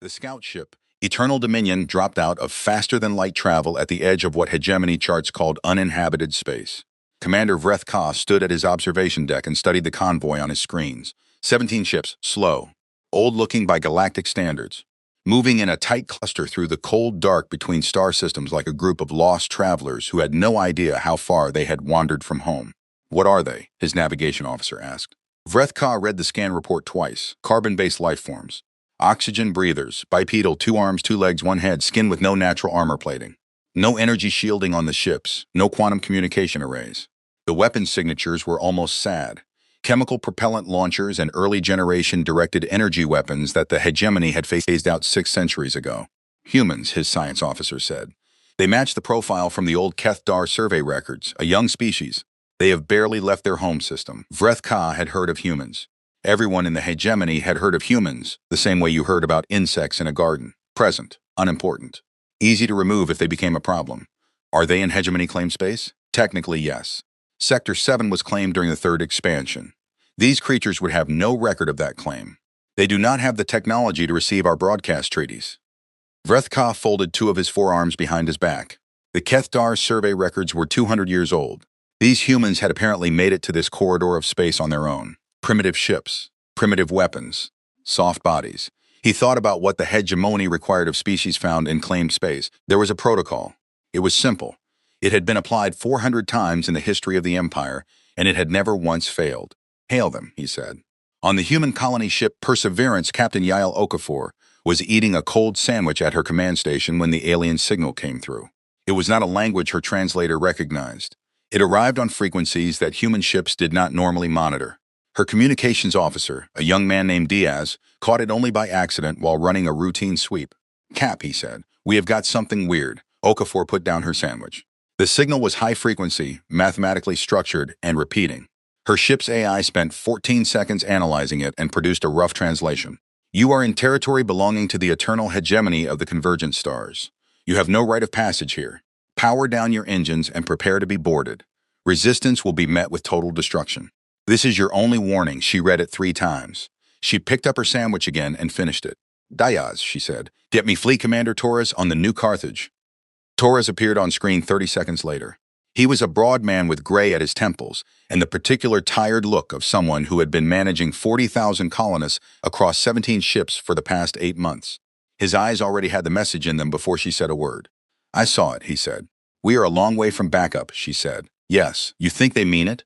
The scout ship, Eternal Dominion, dropped out of faster-than-light travel at the edge of what hegemony charts called uninhabited space. Commander Vreth Ka stood at his observation deck and studied the convoy on his screens. 17 ships, slow, old-looking by galactic standards, moving in a tight cluster through the cold dark between star systems like a group of lost travelers who had no idea how far they had wandered from home. "What are they?" his navigation officer asked. Vreth Ka read the scan report twice. Carbon-based life forms. Oxygen breathers, bipedal, 2 arms, 2 legs, 1 head, skin with no natural armor plating. No energy shielding on the ships, no quantum communication arrays. The weapon signatures were almost sad. Chemical propellant launchers and early-generation directed energy weapons that the hegemony had phased out 6 centuries ago. "Humans," his science officer said. "They match the profile from the old Keth-Dar survey records, a young species. They have barely left their home system." Vreth Ka had heard of humans. Everyone in the hegemony had heard of humans, the same way you heard about insects in a garden. Present, unimportant. Easy to remove if they became a problem. Are they in hegemony claim space? Technically, yes. Sector 7 was claimed during the 3rd expansion. These creatures would have no record of that claim. They do not have the technology to receive our broadcast treaties. Vreth Ka folded 2 of his forearms behind his back. The Keth-Dar survey records were 200 years old. These humans had apparently made it to this corridor of space on their own. Primitive ships, primitive weapons, soft bodies. He thought about what the hegemony required of species found in claimed space. There was a protocol. It was simple. It had been applied 400 times in the history of the Empire, and it had never once failed. "Hail them," he said. On the human colony ship Perseverance, Captain Yael Okafor was eating a cold sandwich at her command station when the alien signal came through. It was not a language her translator recognized. It arrived on frequencies that human ships did not normally monitor. Her communications officer, a young man named Diaz, caught it only by accident while running a routine sweep. "Cap," he said, "we have got something weird." Okafor put down her sandwich. The signal was high frequency, mathematically structured, and repeating. Her ship's AI spent 14 seconds analyzing it and produced a rough translation. "You are in territory belonging to the eternal hegemony of the convergent stars. You have no rite of passage here. Power down your engines and prepare to be boarded. Resistance will be met with total destruction. This is your only warning." She read it 3 times. She picked up her sandwich again and finished it. "Diaz," she said, "get me Fleet Commander Torres on the New Carthage." Torres appeared on screen 30 seconds later. He was a broad man with gray at his temples and the particular tired look of someone who had been managing 40,000 colonists across 17 ships for the past 8 months. His eyes already had the message in them before she said a word. "I saw it," he said. "We are a long way from backup," she said. "Yes, you think they mean it?"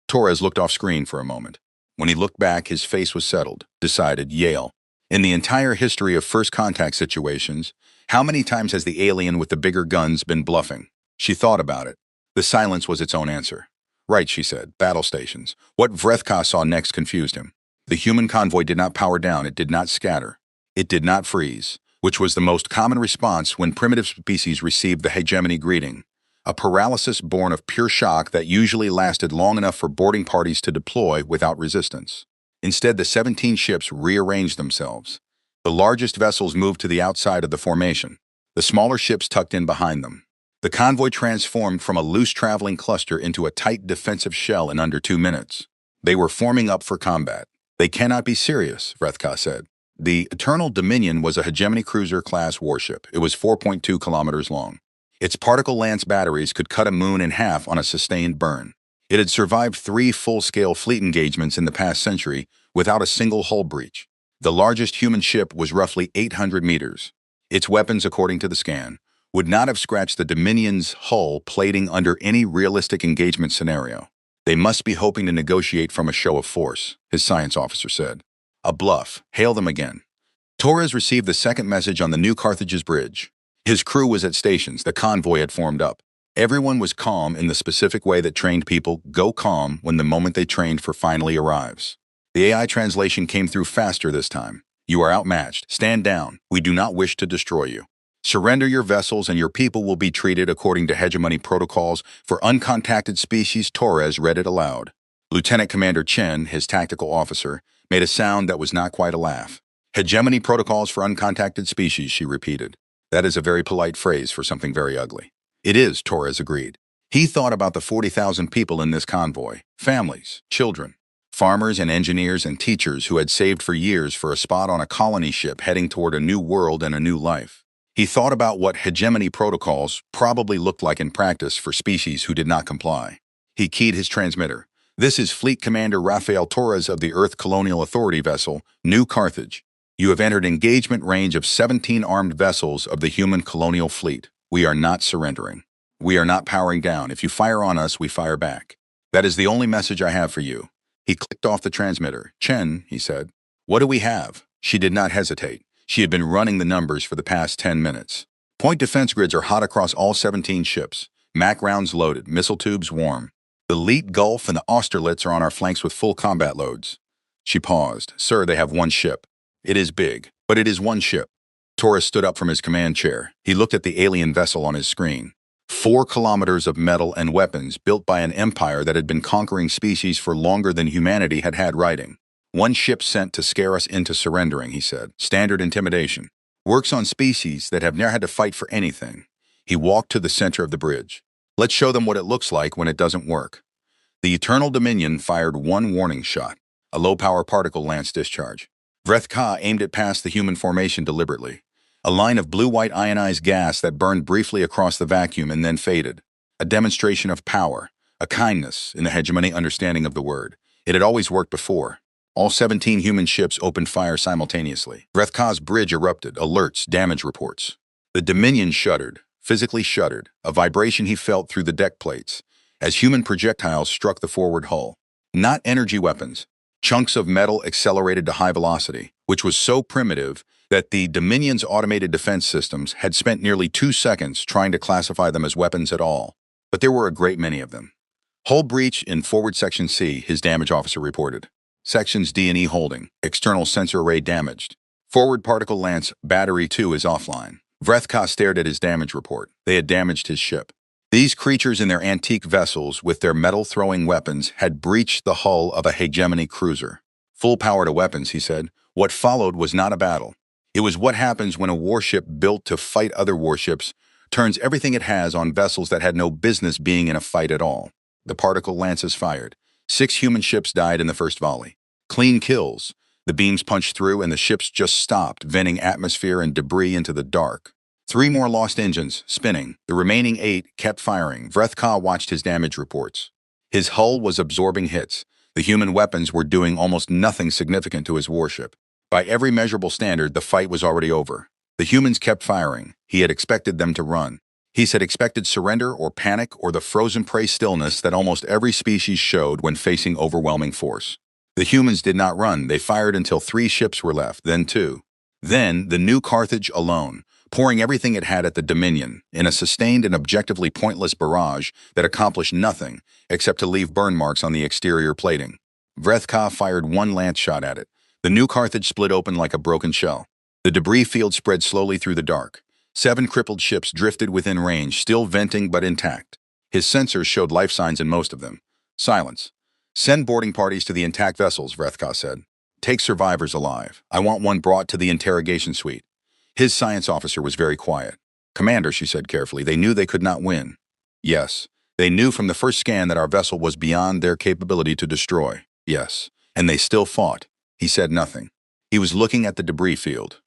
Torres looked off screen for a moment. When he looked back, his face was settled, decided, Yale. In the entire history of first contact situations, how many times has the alien with the bigger guns been bluffing? She thought about it. The silence was its own answer. "Right," she said, "battle stations." What Vreth Ka saw next confused him. The human convoy did not power down, it did not scatter. It did not freeze, which was the most common response when primitive species received the hegemony greeting. A paralysis born of pure shock that usually lasted long enough for boarding parties to deploy without resistance. Instead, the 17 ships rearranged themselves. The largest vessels moved to the outside of the formation. The smaller ships tucked in behind them. The convoy transformed from a loose traveling cluster into a tight defensive shell in under 2 minutes. They were forming up for combat. "They cannot be serious," Vreth Ka said. The Eternal Dominion was a hegemony cruiser-class warship. It was 4.2 kilometers long. Its particle lance batteries could cut a moon in half on a sustained burn. It had survived 3 full-scale fleet engagements in the past century without a single hull breach. The largest human ship was roughly 800 meters. Its weapons, according to the scan, would not have scratched the Dominion's hull plating under any realistic engagement scenario. "They must be hoping to negotiate from a show of force," his science officer said. "A bluff. Hail them again." Torres received the second message on the New Carthage's bridge. His crew was at stations. The convoy had formed up. Everyone was calm in the specific way that trained people go calm when the moment they trained for finally arrives. The AI translation came through faster this time. "You are outmatched. Stand down. We do not wish to destroy you. Surrender your vessels and your people will be treated according to hegemony protocols for uncontacted species." Torres read it aloud. Lieutenant Commander Chen, his tactical officer, made a sound that was not quite a laugh. "Hegemony protocols for uncontacted species," she repeated. "That is a very polite phrase for something very ugly." "It is," Torres agreed. He thought about the 40,000 people in this convoy. Families, children. Farmers and engineers and teachers who had saved for years for a spot on a colony ship heading toward a new world and a new life. He thought about what hegemony protocols probably looked like in practice for species who did not comply. He keyed his transmitter. "This is Fleet Commander Rafael Torres of the Earth Colonial Authority vessel, New Carthage. You have entered engagement range of 17 armed vessels of the human colonial fleet. We are not surrendering. We are not powering down. If you fire on us, we fire back. That is the only message I have for you." He clicked off the transmitter. "Chen," he said, "what do we have?" She did not hesitate. She had been running the numbers for the past 10 minutes. "Point defense grids are hot across all 17 ships. MAC rounds loaded, missile tubes warm. The Leet Gulf and the Austerlitz are on our flanks with full combat loads." She paused. "Sir, they have one ship. It is big, but it is one ship." Torres stood up from his command chair. He looked at the alien vessel on his screen. 4 kilometers of metal and weapons built by an empire that had been conquering species for longer than humanity had had writing. "One ship sent to scare us into surrendering," he said. "Standard intimidation. Works on species that have never had to fight for anything." He walked to the center of the bridge. "Let's show them what it looks like when it doesn't work." The Eternal Dominion fired one warning shot, a low-power particle lance discharge. Vreth Ka aimed it past the human formation deliberately. A line of blue-white ionized gas that burned briefly across the vacuum and then faded. A demonstration of power, a kindness in the hegemony understanding of the word. It had always worked before. All 17 human ships opened fire simultaneously. Vreth Ka's bridge erupted, alerts, damage reports. The Dominion shuddered, physically shuddered, a vibration he felt through the deck plates, as human projectiles struck the forward hull. Not energy weapons. Chunks of metal accelerated to high velocity, which was so primitive that the Dominion's automated defense systems had spent nearly 2 seconds trying to classify them as weapons at all. But there were a great many of them. "Hull breach in forward section C," his damage officer reported. "Sections D and E holding. External sensor array damaged. Forward particle lance battery 2 is offline." Vreth Ka stared at his damage report. They had damaged his ship. These creatures in their antique vessels with their metal-throwing weapons had breached the hull of a hegemony cruiser. "Full power to weapons," he said. What followed was not a battle. It was what happens when a warship built to fight other warships turns everything it has on vessels that had no business being in a fight at all. The particle lances fired. 6 human ships died in the first volley. Clean kills. The beams punched through and the ships just stopped, venting atmosphere and debris into the dark. 3 more lost engines, spinning. The remaining 8 kept firing. Vreth Ka watched his damage reports. His hull was absorbing hits. The human weapons were doing almost nothing significant to his warship. By every measurable standard, the fight was already over. The humans kept firing. He had expected them to run. He had expected surrender or panic or the frozen prey stillness that almost every species showed when facing overwhelming force. The humans did not run. They fired until 3 ships were left, then 2. Then the New Carthage alone, pouring everything it had at the Dominion in a sustained and objectively pointless barrage that accomplished nothing except to leave burn marks on the exterior plating. Vreth Ka fired 1 lance shot at it. The New Carthage split open like a broken shell. The debris field spread slowly through the dark. 7 crippled ships drifted within range, still venting but intact. His sensors showed life signs in most of them. Silence. "Send boarding parties to the intact vessels," Vreth Ka said. "Take survivors alive. I want one brought to the interrogation suite." His science officer was very quiet. "Commander," she said carefully, "they knew they could not win." "Yes. They knew from the first scan that our vessel was beyond their capability to destroy." "Yes. And they still fought." He said nothing. He was looking at the debris field.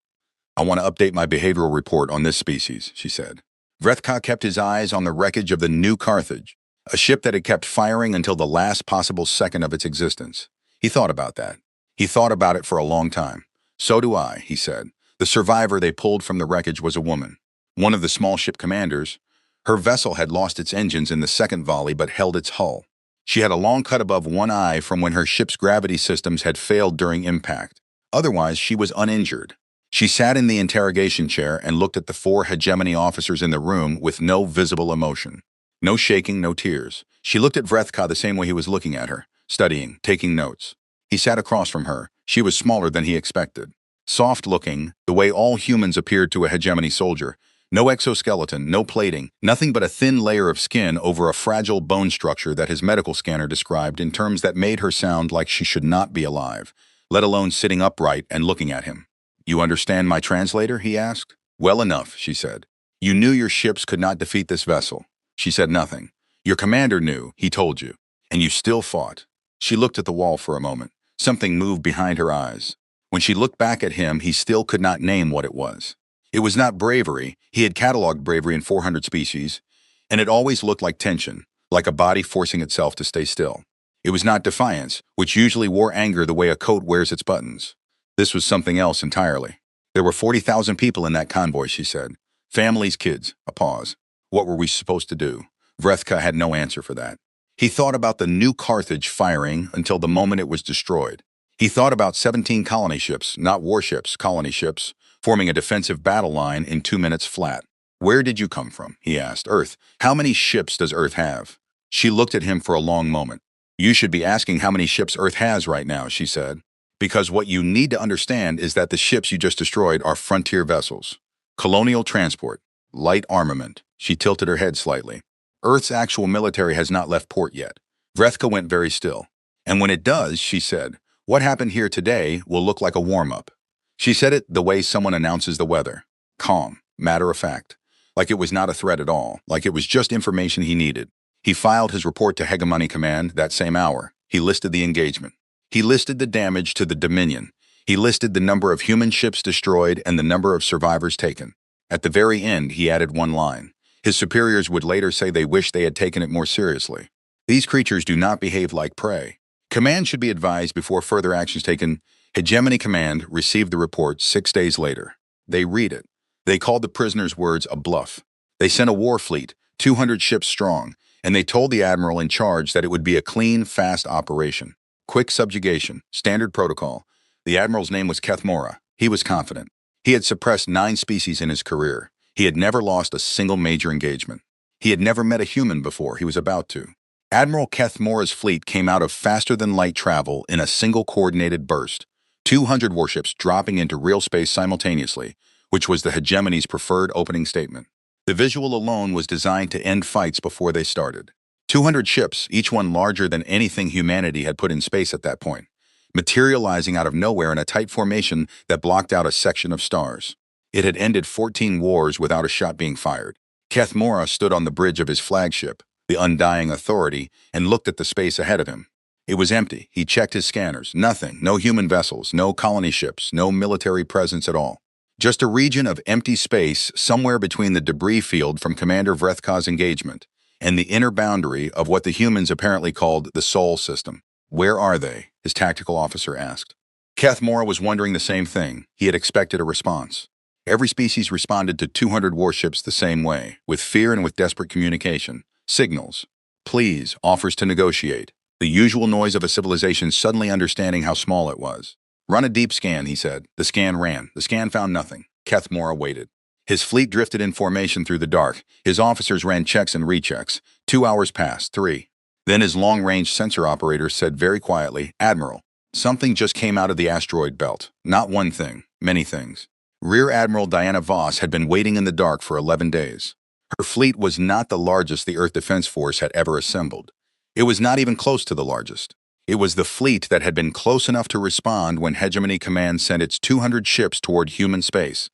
"I want to update my behavioral report on this species," she said. Vreth Ka kept his eyes on the wreckage of the New Carthage, a ship that had kept firing until the last possible second of its existence. He thought about that. He thought about it for a long time. "So do I," he said. The survivor they pulled from the wreckage was a woman, one of the small ship commanders. Her vessel had lost its engines in the second volley but held its hull. She had a long cut above one eye from when her ship's gravity systems had failed during impact. Otherwise, she was uninjured. She sat in the interrogation chair and looked at the 4 hegemony officers in the room with no visible emotion. No shaking, no tears. She looked at Vreth Ka the same way he was looking at her, studying, taking notes. He sat across from her. She was smaller than he expected. Soft-looking, the way all humans appeared to a hegemony soldier. No exoskeleton, no plating, nothing but a thin layer of skin over a fragile bone structure that his medical scanner described in terms that made her sound like she should not be alive, let alone sitting upright and looking at him. "You understand my translator?" he asked. "Well enough," she said. "You knew your ships could not defeat this vessel." She said nothing. "Your commander knew, he told you. And you still fought." She looked at the wall for a moment. Something moved behind her eyes. When she looked back at him, he still could not name what it was. It was not bravery. He had cataloged bravery in 400 species, and it always looked like tension, like a body forcing itself to stay still. It was not defiance, which usually wore anger the way a coat wears its buttons. This was something else entirely. There were 40,000 people in that convoy, she said. Families, kids. A pause. What were we supposed to do? Vrethka had no answer for that. He thought about the new Carthage firing until the moment it was destroyed. He thought about 17 colony ships, not warships, colony ships, forming a defensive battle line in 2 minutes flat. Where did you come from? He asked. Earth. How many ships does Earth have? She looked at him for a long moment. You should be asking how many ships Earth has right now, she said. Because what you need to understand is that the ships you just destroyed are frontier vessels. Colonial transport. Light armament. She tilted her head slightly. Earth's actual military has not left port yet. Vrethka went very still. And when it does, she said, what happened here today will look like a warm-up. She said it the way someone announces the weather. Calm, matter of fact. Like it was not a threat at all, like it was just information he needed. He filed his report to Hegemony Command that same hour. He listed the engagement. He listed the damage to the Dominion. He listed the number of human ships destroyed and the number of survivors taken. At the very end, he added one line. His superiors would later say they wish they had taken it more seriously. These creatures do not behave like prey. Command should be advised before further actions taken. Hegemony Command received the report 6 days later. They read it. They called the prisoners' words a bluff. They sent a war fleet, 200 ships strong, and they told the admiral in charge that it would be a clean, fast operation. Quick subjugation, standard protocol. The admiral's name was Kethmora. He was confident. He had suppressed 9 species in his career. He had never lost a single major engagement. He had never met a human before. He was about to. Admiral Kethmora's fleet came out of faster-than-light travel in a single coordinated burst, 200 warships dropping into real space simultaneously, which was the hegemony's preferred opening statement. The visual alone was designed to end fights before they started. 200 ships, each one larger than anything humanity had put in space at that point, materializing out of nowhere in a tight formation that blocked out a section of stars. It had ended 14 wars without a shot being fired. Kethmora stood on the bridge of his flagship, the Undying Authority, and looked at the space ahead of him. It was empty. He checked his scanners. Nothing. No human vessels, no colony ships, no military presence at all. Just a region of empty space somewhere between the debris field from Commander Vrethka's engagement and the inner boundary of what the humans apparently called the Sol system. Where are they? His tactical officer asked. Kethmora was wondering the same thing. He had expected a response. Every species responded to 200 warships the same way, with fear and with desperate communication. Signals. Please, offers to negotiate. The usual noise of a civilization suddenly understanding how small it was. Run a deep scan, he said. The scan ran. The scan found nothing. Kethmora waited. His fleet drifted in formation through the dark. His officers ran checks and rechecks. 2 hours passed, 3. Then his long-range sensor operator said very quietly, Admiral, something just came out of the asteroid belt. Not one thing, many things. Rear Admiral Diana Voss had been waiting in the dark for 11 days. Her fleet was not the largest the Earth Defense Force had ever assembled. It was not even close to the largest. It was the fleet that had been close enough to respond when Hegemony Command sent its 200 ships toward human space,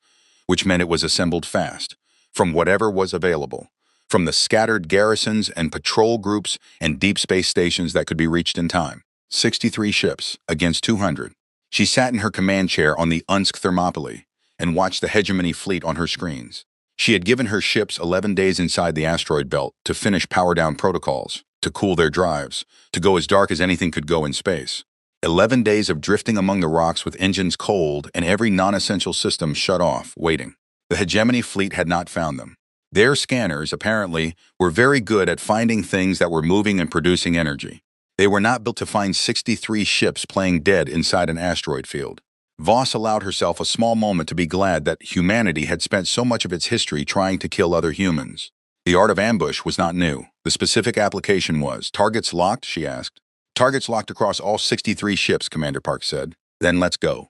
which meant it was assembled fast, from whatever was available, from the scattered garrisons and patrol groups and deep space stations that could be reached in time. 63 ships against 200. She sat in her command chair on the Unsk Thermopylae and watched the Hegemony fleet on her screens. She had given her ships 11 days inside the asteroid belt to finish power-down protocols, to cool their drives, to go as dark as anything could go in space. 11 days of drifting among the rocks with engines cold and every non-essential system shut off, waiting. The Hegemony fleet had not found them. Their scanners, apparently, were very good at finding things that were moving and producing energy. They were not built to find 63 ships playing dead inside an asteroid field. Voss allowed herself a small moment to be glad that humanity had spent so much of its history trying to kill other humans. The art of ambush was not new. The specific application was, targets locked, she asked. Targets locked across all 63 ships, Commander Park said. Then let's go.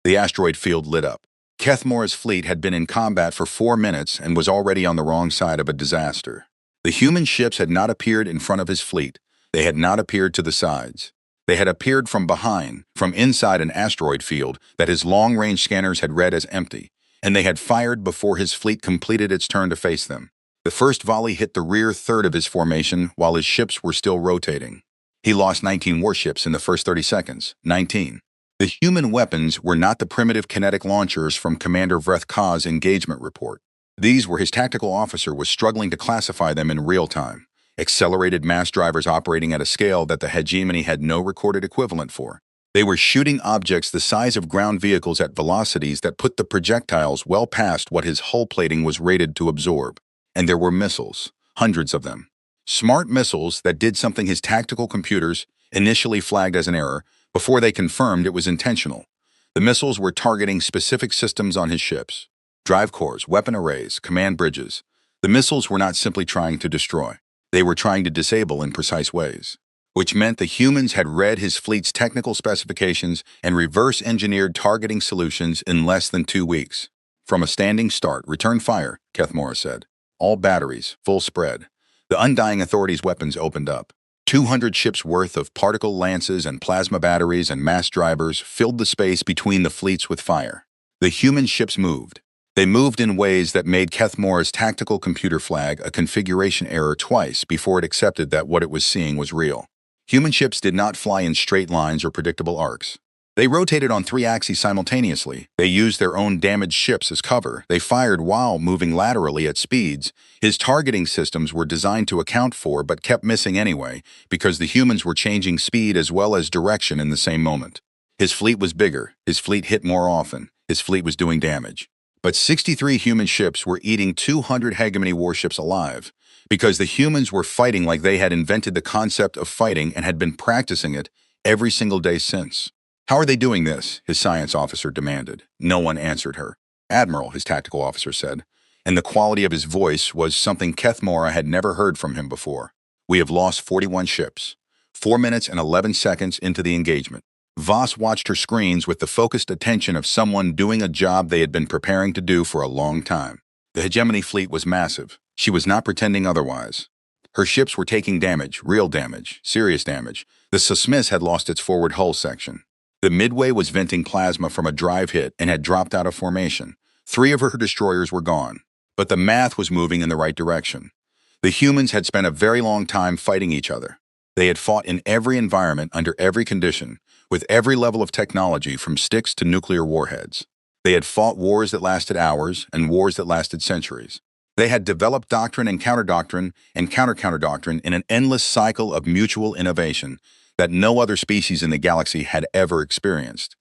The asteroid field lit up. Kethmora's fleet had been in combat for 4 minutes and was already on the wrong side of a disaster. The human ships had not appeared in front of his fleet. They had not appeared to the sides. They had appeared from behind, from inside an asteroid field that his long-range scanners had read as empty, and they had fired before his fleet completed its turn to face them. The first volley hit the rear third of his formation while his ships were still rotating. He lost 19 warships in the first 30 seconds. 19. The human weapons were not the primitive kinetic launchers from Commander Vreth Ka's engagement report. These were his tactical officer was struggling to classify them in real time. Accelerated mass drivers operating at a scale that the hegemony had no recorded equivalent for. They were shooting objects the size of ground vehicles at velocities that put the projectiles well past what his hull plating was rated to absorb. And there were missiles, hundreds of them. Smart missiles that did something his tactical computers initially flagged as an error before they confirmed it was intentional. The missiles were targeting specific systems on his ships. Drive cores, weapon arrays, command bridges. The missiles were not simply trying to destroy. They were trying to disable in precise ways, which meant the humans had read his fleet's technical specifications and reverse-engineered targeting solutions in less than 2 weeks. From a standing start, return fire, Keth Mora said. All batteries, full spread. The Undying Authority's weapons opened up. 200 ships' worth of particle lances and plasma batteries and mass drivers filled the space between the fleets with fire. The human ships moved. They moved in ways that made Keth Mora's tactical computer flag a configuration error twice before it accepted that what it was seeing was real. Human ships did not fly in straight lines or predictable arcs. They rotated on 3 axes simultaneously. They used their own damaged ships as cover. They fired while moving laterally at speeds his targeting systems were designed to account for but kept missing anyway because the humans were changing speed as well as direction in the same moment. His fleet was bigger. His fleet hit more often. His fleet was doing damage. But 63 human ships were eating 200 hegemony warships alive because the humans were fighting like they had invented the concept of fighting and had been practicing it every single day since. How are they doing this? His science officer demanded. No one answered her. Admiral, his tactical officer said, and the quality of his voice was something Keth Mora had never heard from him before. We have lost 41 ships. 4 minutes and 11 seconds into the engagement. Voss watched her screens with the focused attention of someone doing a job they had been preparing to do for a long time. The hegemony fleet was massive. She was not pretending otherwise. Her ships were taking damage, real damage, serious damage. The Susmiss had lost its forward hull section. The Midway was venting plasma from a drive hit and had dropped out of formation. 3 of her destroyers were gone. But the math was moving in the right direction. The humans had spent a very long time fighting each other. They had fought in every environment under every condition, with every level of technology from sticks to nuclear warheads. They had fought wars that lasted hours and wars that lasted centuries. They had developed doctrine and counter-doctrine and counter-counter-doctrine in an endless cycle of mutual innovation that no other species in the galaxy had ever experienced,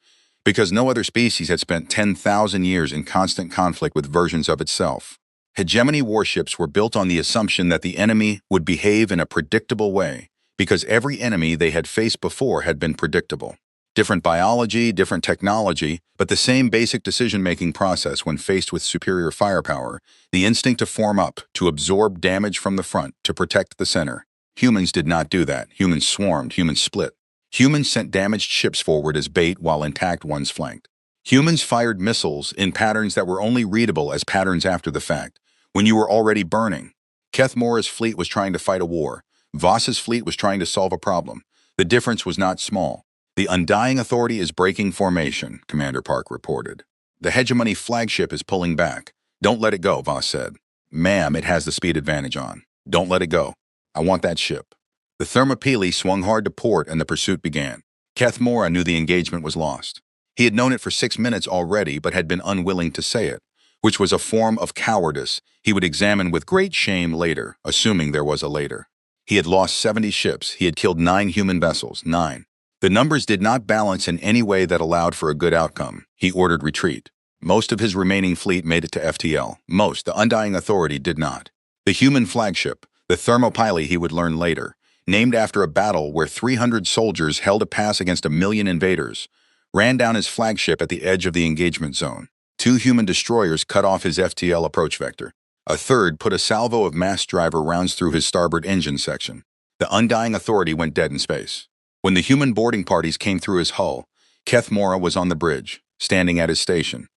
because no other species had spent 10,000 years in constant conflict with versions of itself. Hegemony warships were built on the assumption that the enemy would behave in a predictable way, because every enemy they had faced before had been predictable. Different biology, different technology, but the same basic decision-making process when faced with superior firepower, the instinct to form up, to absorb damage from the front, to protect the center. Humans did not do that. Humans swarmed, humans split. Humans sent damaged ships forward as bait while intact ones flanked. Humans fired missiles in patterns that were only readable as patterns after the fact, when you were already burning. Keth Mora's fleet was trying to fight a war. Voss's fleet was trying to solve a problem. The difference was not small. The Undying Authority is breaking formation, Commander Park reported. The hegemony flagship is pulling back. Don't let it go, Voss said. Ma'am, it has the speed advantage on. Don't let it go. I want that ship. The Thermopylae swung hard to port and the pursuit began. Keth Mora knew the engagement was lost. He had known it for 6 minutes already but had been unwilling to say it, which was a form of cowardice he would examine with great shame later, assuming there was a later. He had lost 70 ships. He had killed 9 human vessels, 9. The numbers did not balance in any way that allowed for a good outcome. He ordered retreat. Most of his remaining fleet made it to FTL. Most, the Undying Authority, did not. The human flagship, the Thermopylae he would learn later, named after a battle where 300 soldiers held a pass against 1 million invaders, ran down his flagship at the edge of the engagement zone. 2 human destroyers cut off his FTL approach vector. A third put a salvo of mass driver rounds through his starboard engine section. The Undying Authority went dead in space. When the human boarding parties came through his hull, Keth Mora was on the bridge, standing at his station,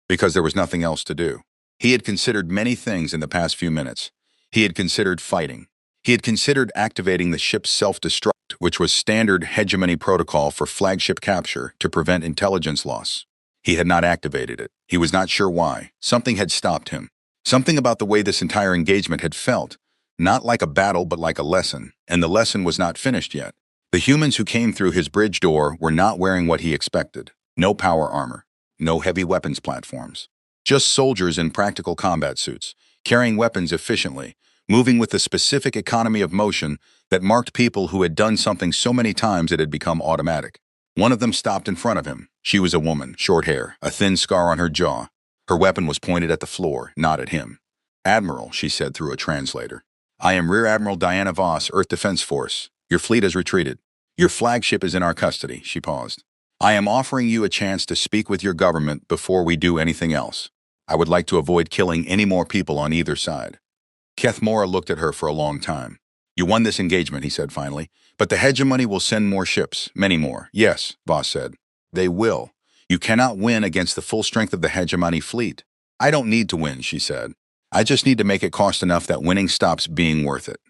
because there was nothing else to do. He had considered many things in the past few minutes. He had considered fighting. He had considered activating the ship's self-destruct, which was standard hegemony protocol for flagship capture to prevent intelligence loss. He had not activated it. He was not sure why. Something had stopped him. Something about the way this entire engagement had felt, not like a battle but like a lesson, and the lesson was not finished yet. The humans who came through his bridge door were not wearing what he expected. No power armor, no heavy weapons platforms. Just soldiers in practical combat suits, carrying weapons efficiently, moving with the specific economy of motion that marked people who had done something so many times it had become automatic. One of them stopped in front of him. She was a woman, short hair, a thin scar on her jaw. Her weapon was pointed at the floor, not at him. "Admiral," she said through a translator. "I am Rear Admiral Diana Voss, Earth Defense Force. Your fleet has retreated. Your flagship is in our custody." She paused. "I am offering you a chance to speak with your government before we do anything else. I would like to avoid killing any more people on either side." Keth Mora looked at her for a long time. "You won this engagement," he said finally, "but the hegemony will send more ships, many more." "Yes," Voss said. "They will. You cannot win against the full strength of the hegemony fleet." "I don't need to win," she said. "I just need to make it cost enough that winning stops being worth it."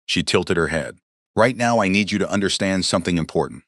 She tilted her head. "Right now I need you to understand something important."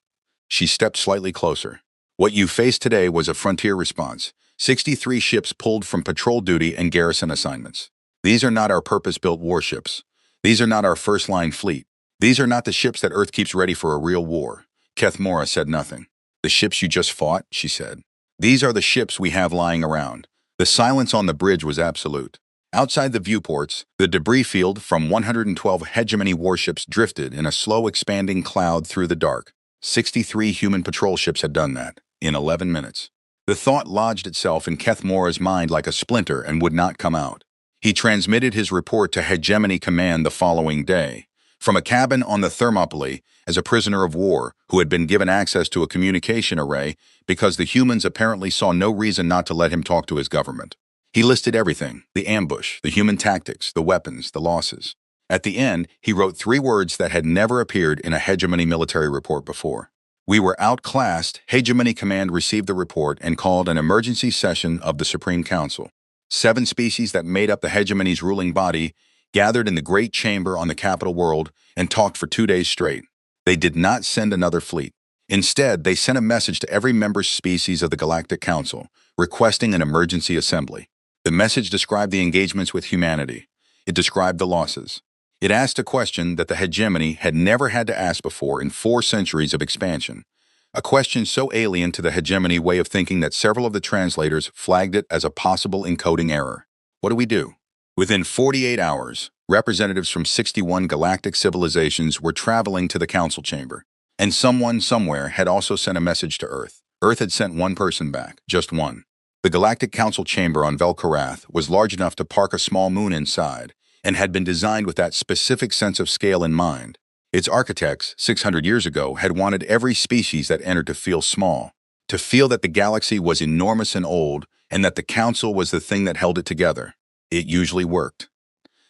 She stepped slightly closer. "What you faced today was a frontier response. 63 ships pulled from patrol duty and garrison assignments. These are not our purpose-built warships. These are not our first-line fleet. These are not the ships that Earth keeps ready for a real war." Keth Mora said nothing. "The ships you just fought," she said. "These are the ships we have lying around." The silence on the bridge was absolute. Outside the viewports, the debris field from 112 hegemony warships drifted in a slow expanding cloud through the dark. 63 human patrol ships had done that, in 11 minutes. The thought lodged itself in Keth Mora's mind like a splinter and would not come out. He transmitted his report to Hegemony Command the following day, from a cabin on the Thermopylae as a prisoner of war who had been given access to a communication array because the humans apparently saw no reason not to let him talk to his government. He listed everything: the ambush, the human tactics, the weapons, the losses. At the end, he wrote 3 words that had never appeared in a Hegemony military report before. "We were outclassed. Hegemony Command received the report and called an emergency session of the Supreme Council. 7 species that made up the Hegemony's ruling body gathered in the Great Chamber on the capital world and talked for 2 days straight. They did not send another fleet. Instead, they sent a message to every member species of the Galactic Council, requesting an emergency assembly. The message described the engagements with humanity. It described the losses. It asked a question that the Hegemony had never had to ask before in 4 centuries of expansion. A question so alien to the Hegemony way of thinking that several of the translators flagged it as a possible encoding error. What do we do?" Within 48 hours, representatives from 61 galactic civilizations were traveling to the council chamber. And someone somewhere had also sent a message to Earth. Earth had sent one person back, just one. The Galactic Council chamber on Vel'Korath was large enough to park a small moon inside, and had been designed with that specific sense of scale in mind. Its architects, 600 years ago, had wanted every species that entered to feel small, to feel that the galaxy was enormous and old, and that the Council was the thing that held it together. It usually worked.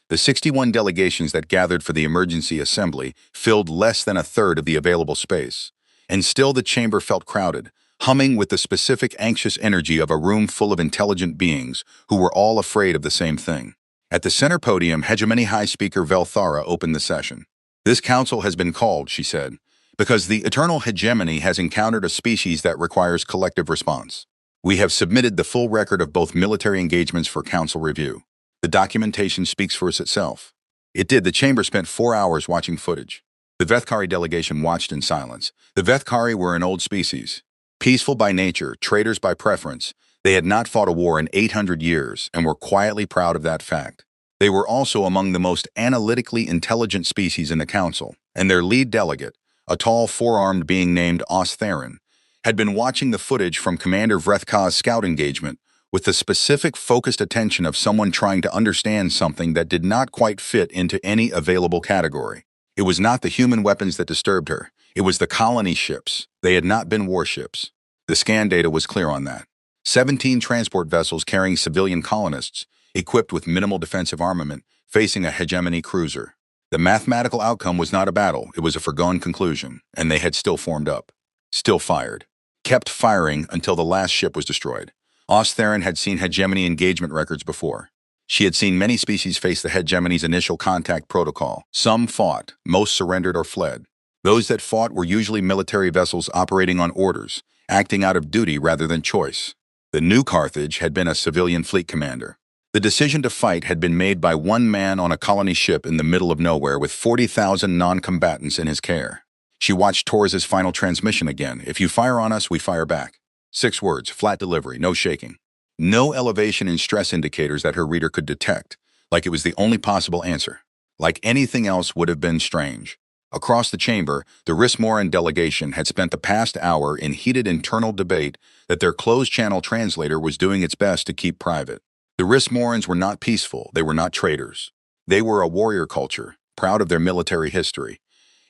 The 61 delegations that gathered for the emergency assembly filled less than a third of the available space, and still the chamber felt crowded, humming with the specific anxious energy of a room full of intelligent beings who were all afraid of the same thing. At the center podium, Hegemony High Speaker Velthara opened the session. "This council has been called," she said, "because the eternal hegemony has encountered a species that requires collective response. We have submitted the full record of both military engagements for council review. The documentation speaks for itself." It did. The chamber spent 4 hours watching footage. The Vethkari delegation watched in silence. The Vethkari were an old species. Peaceful by nature, traitors by preference, they had not fought a war in 800 years and were quietly proud of that fact. They were also among the most analytically intelligent species in the council, and their lead delegate, a tall four-armed being named Ostheron, had been watching the footage from Commander Vrethka's scout engagement with the specific focused attention of someone trying to understand something that did not quite fit into any available category. It was not the human weapons that disturbed her. It was the colony ships. They had not been warships. The scan data was clear on that. 17 transport vessels carrying civilian colonists, equipped with minimal defensive armament, facing a hegemony cruiser. The mathematical outcome was not a battle. It was a foregone conclusion, and they had still formed up. Still fired. Kept firing until the last ship was destroyed. Ostheron had seen hegemony engagement records before. She had seen many species face the hegemony's initial contact protocol. Some fought, most surrendered or fled. Those that fought were usually military vessels operating on orders, acting out of duty rather than choice. The new Carthage had been a civilian fleet commander. The decision to fight had been made by one man on a colony ship in the middle of nowhere with 40,000 non-combatants in his care. She watched Torres's final transmission again. If you fire on us, we fire back. 6 words, flat delivery, no shaking. No elevation in stress indicators that her reader could detect, like it was the only possible answer. Like anything else would have been strange. Across the chamber, the Rissmoran delegation had spent the past hour in heated internal debate that their closed-channel translator was doing its best to keep private. The Rissmorans were not peaceful, they were not traitors. They were a warrior culture, proud of their military history.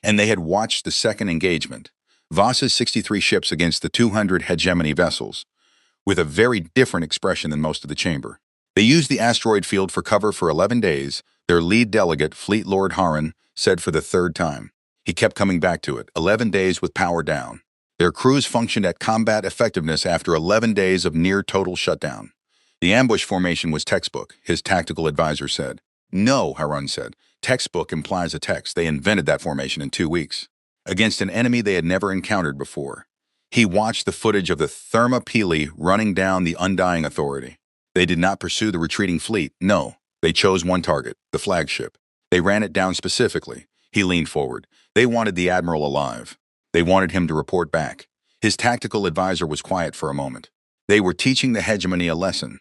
And they had watched the second engagement, Voss's 63 ships against the 200 hegemony vessels, with a very different expression than most of the chamber. They used the asteroid field for cover for 11 days, their lead delegate, Fleet Lord Harren, said for the 3rd time. He kept coming back to it, 11 days with power down. Their crews functioned at combat effectiveness after 11 days of near-total shutdown. The ambush formation was textbook, his tactical advisor said. No, Harren said. Textbook implies a text. They invented that formation in 2 weeks. Against an enemy they had never encountered before. He watched the footage of the Thermopylae running down the Undying Authority. They did not pursue the retreating fleet, no. They chose one target, the flagship. They ran it down specifically. He leaned forward. They wanted the admiral alive. They wanted him to report back. His tactical advisor was quiet for a moment. They were teaching the hegemony a lesson.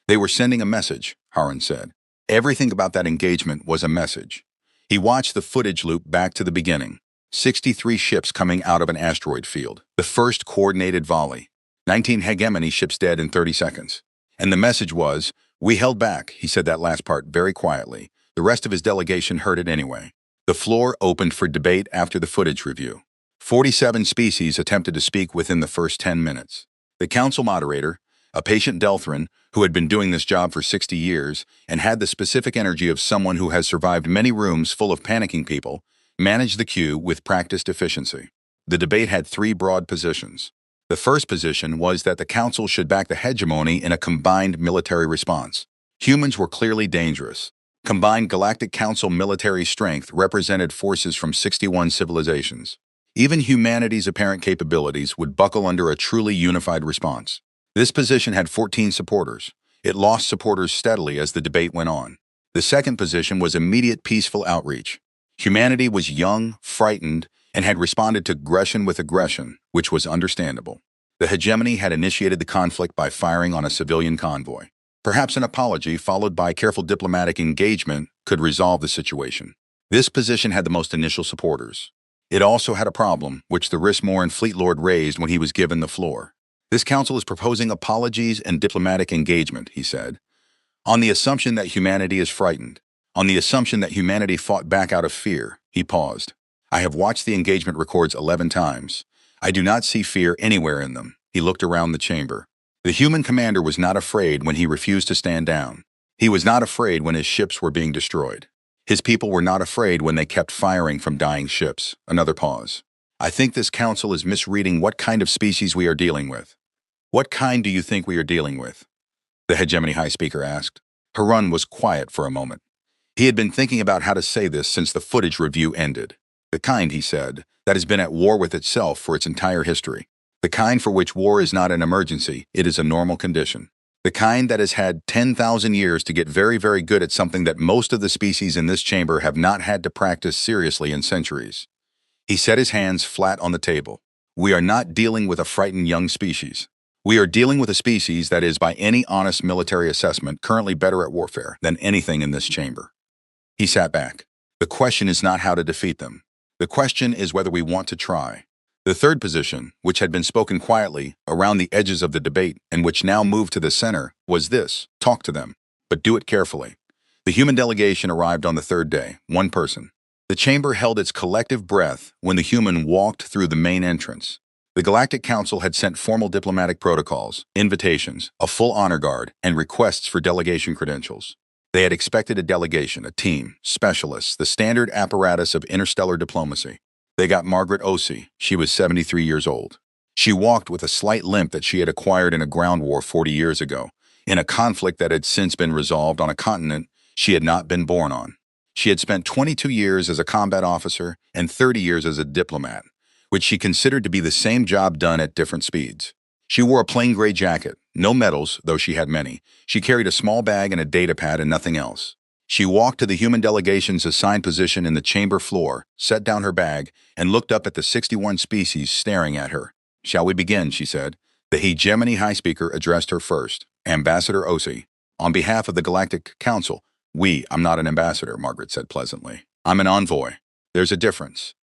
They were sending a message, Harren said. Everything about that engagement was a message. He watched the footage loop back to the beginning. 63 ships coming out of an asteroid field. The first coordinated volley. 19 hegemony ships dead in 30 seconds. And the message was, we held back. He said that last part very quietly. The rest of his delegation heard it anyway. The floor opened for debate after the footage review. 47 species attempted to speak within the first 10 minutes. The council moderator, a patient Delthrin, who had been doing this job for 60 years and had the specific energy of someone who has survived many rooms full of panicking people, managed the queue with practiced efficiency. The debate had 3 broad positions. The first position was that the council should back the hegemony in a combined military response. Humans were clearly dangerous. Combined Galactic Council military strength represented forces from 61 civilizations. Even humanity's apparent capabilities would buckle under a truly unified response. This position had 14 supporters. It lost supporters steadily as the debate went on. The second position was immediate peaceful outreach. Humanity was young, frightened, and had responded to aggression with aggression, which was understandable. The hegemony had initiated the conflict by firing on a civilian convoy. Perhaps an apology followed by careful diplomatic engagement could resolve the situation. This position had the most initial supporters. It also had a problem, which the Rissmoran Fleet Lord raised when he was given the floor. This council is proposing apologies and diplomatic engagement, he said, on the assumption that humanity is frightened, on the assumption that humanity fought back out of fear. He paused. I have watched the engagement records 11 times. I do not see fear anywhere in them. He looked around the chamber. The human commander was not afraid when he refused to stand down. He was not afraid when his ships were being destroyed. His people were not afraid when they kept firing from dying ships. Another pause. I think this council is misreading what kind of species we are dealing with. What kind do you think we are dealing with? The hegemony high speaker asked. Harren was quiet for a moment. He had been thinking about how to say this since the footage review ended. The kind, he said, that has been at war with itself for its entire history. The kind for which war is not an emergency, it is a normal condition. The kind that has had 10,000 years to get very, very good at something that most of the species in this chamber have not had to practice seriously in centuries. He set his hands flat on the table. We are not dealing with a frightened young species. We are dealing with a species that is, by any honest military assessment, currently better at warfare than anything in this chamber. He sat back. The question is not how to defeat them. The question is whether we want to try. The third position, which had been spoken quietly around the edges of the debate and which now moved to the center, was this: talk to them, but do it carefully. The human delegation arrived on the 3rd day, one person. The chamber held its collective breath when the human walked through the main entrance. The Galactic Council had sent formal diplomatic protocols, invitations, a full honor guard, and requests for delegation credentials. They had expected a delegation, a team, specialists, the standard apparatus of interstellar diplomacy. They got Margaret Osei. She was 73 years old. She walked with a slight limp that she had acquired in a ground war 40 years ago, in a conflict that had since been resolved on a continent she had not been born on. She had spent 22 years as a combat officer and 30 years as a diplomat, which she considered to be the same job done at different speeds. She wore a plain gray jacket, no medals, though she had many. She carried a small bag and a data pad and nothing else. She walked to the human delegation's assigned position in the chamber floor, set down her bag, and looked up at the 61 species staring at her. "Shall we begin?" she said. The Hegemony High Speaker addressed her first. "Ambassador Osi, on behalf of the Galactic Council." "I'm not an ambassador," Margaret said pleasantly. "I'm an envoy. There's a difference.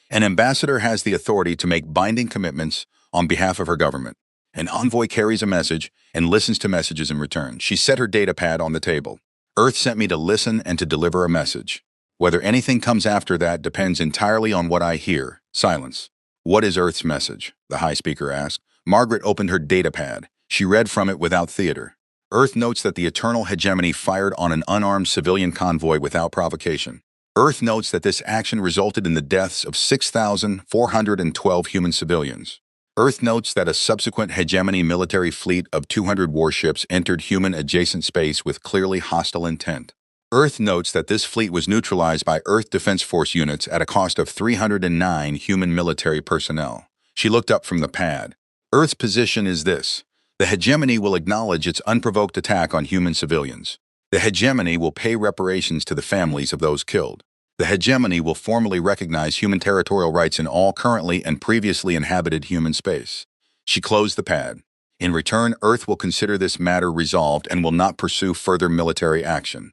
An ambassador has the authority to make binding commitments on behalf of her government. An envoy carries a message and listens to messages in return." She set her data pad on the table. "Earth sent me to listen and to deliver a message. Whether anything comes after that depends entirely on what I hear." Silence. "What is Earth's message?" the High Speaker asked. Margaret opened her data pad. She read from it without theater. "Earth notes that the Eternal Hegemony fired on an unarmed civilian convoy without provocation. Earth notes that this action resulted in the deaths of 6,412 human civilians. Earth notes that a subsequent Hegemony military fleet of 200 warships entered human-adjacent space with clearly hostile intent. Earth notes that this fleet was neutralized by Earth Defense Force units at a cost of 309 human military personnel." She looked up from the pad. "Earth's position is this. The Hegemony will acknowledge its unprovoked attack on human civilians. The Hegemony will pay reparations to the families of those killed. The Hegemony will formally recognize human territorial rights in all currently and previously inhabited human space." She closed the pad. "In return, Earth will consider this matter resolved and will not pursue further military action."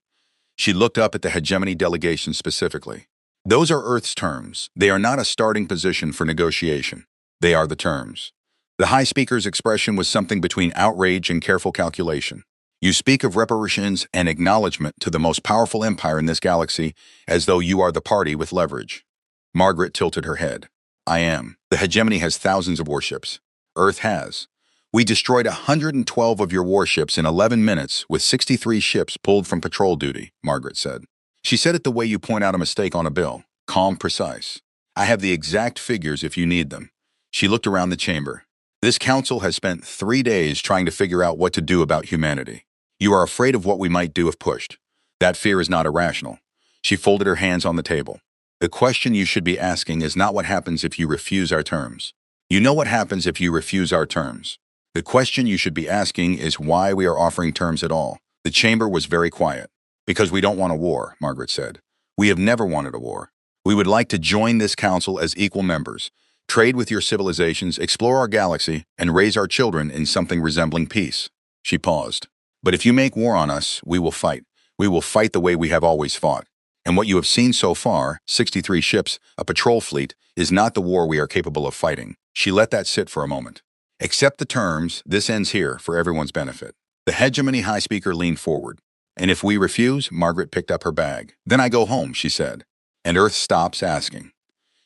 She looked up at the Hegemony delegation specifically. "Those are Earth's terms. They are not a starting position for negotiation. They are the terms." The High Speaker's expression was something between outrage and careful calculation. "You speak of reparations and acknowledgement to the most powerful empire in this galaxy as though you are the party with leverage." Margaret tilted her head. "I am. The Hegemony has thousands of warships. Earth has. We destroyed 112 of your warships in 11 minutes with 63 ships pulled from patrol duty," Margaret said. She said it the way you point out a mistake on a bill. Calm, precise. "I have the exact figures if you need them." She looked around the chamber. "This council has spent 3 days trying to figure out what to do about humanity. You are afraid of what we might do if pushed. That fear is not irrational." She folded her hands on the table. "The question you should be asking is not what happens if you refuse our terms. You know what happens if you refuse our terms. The question you should be asking is why we are offering terms at all." The chamber was very quiet. "Because we don't want a war," Margaret said. "We have never wanted a war. We would like to join this council as equal members, trade with your civilizations, explore our galaxy, and raise our children in something resembling peace." She paused. "But if you make war on us, we will fight. We will fight the way we have always fought. And what you have seen so far, 63 ships, a patrol fleet, is not the war we are capable of fighting." She let that sit for a moment. "Accept the terms. This ends here for everyone's benefit." The Hegemony High Speaker leaned forward. "And if we refuse?" Margaret picked up her bag. "Then I go home," she said. And Earth stops asking.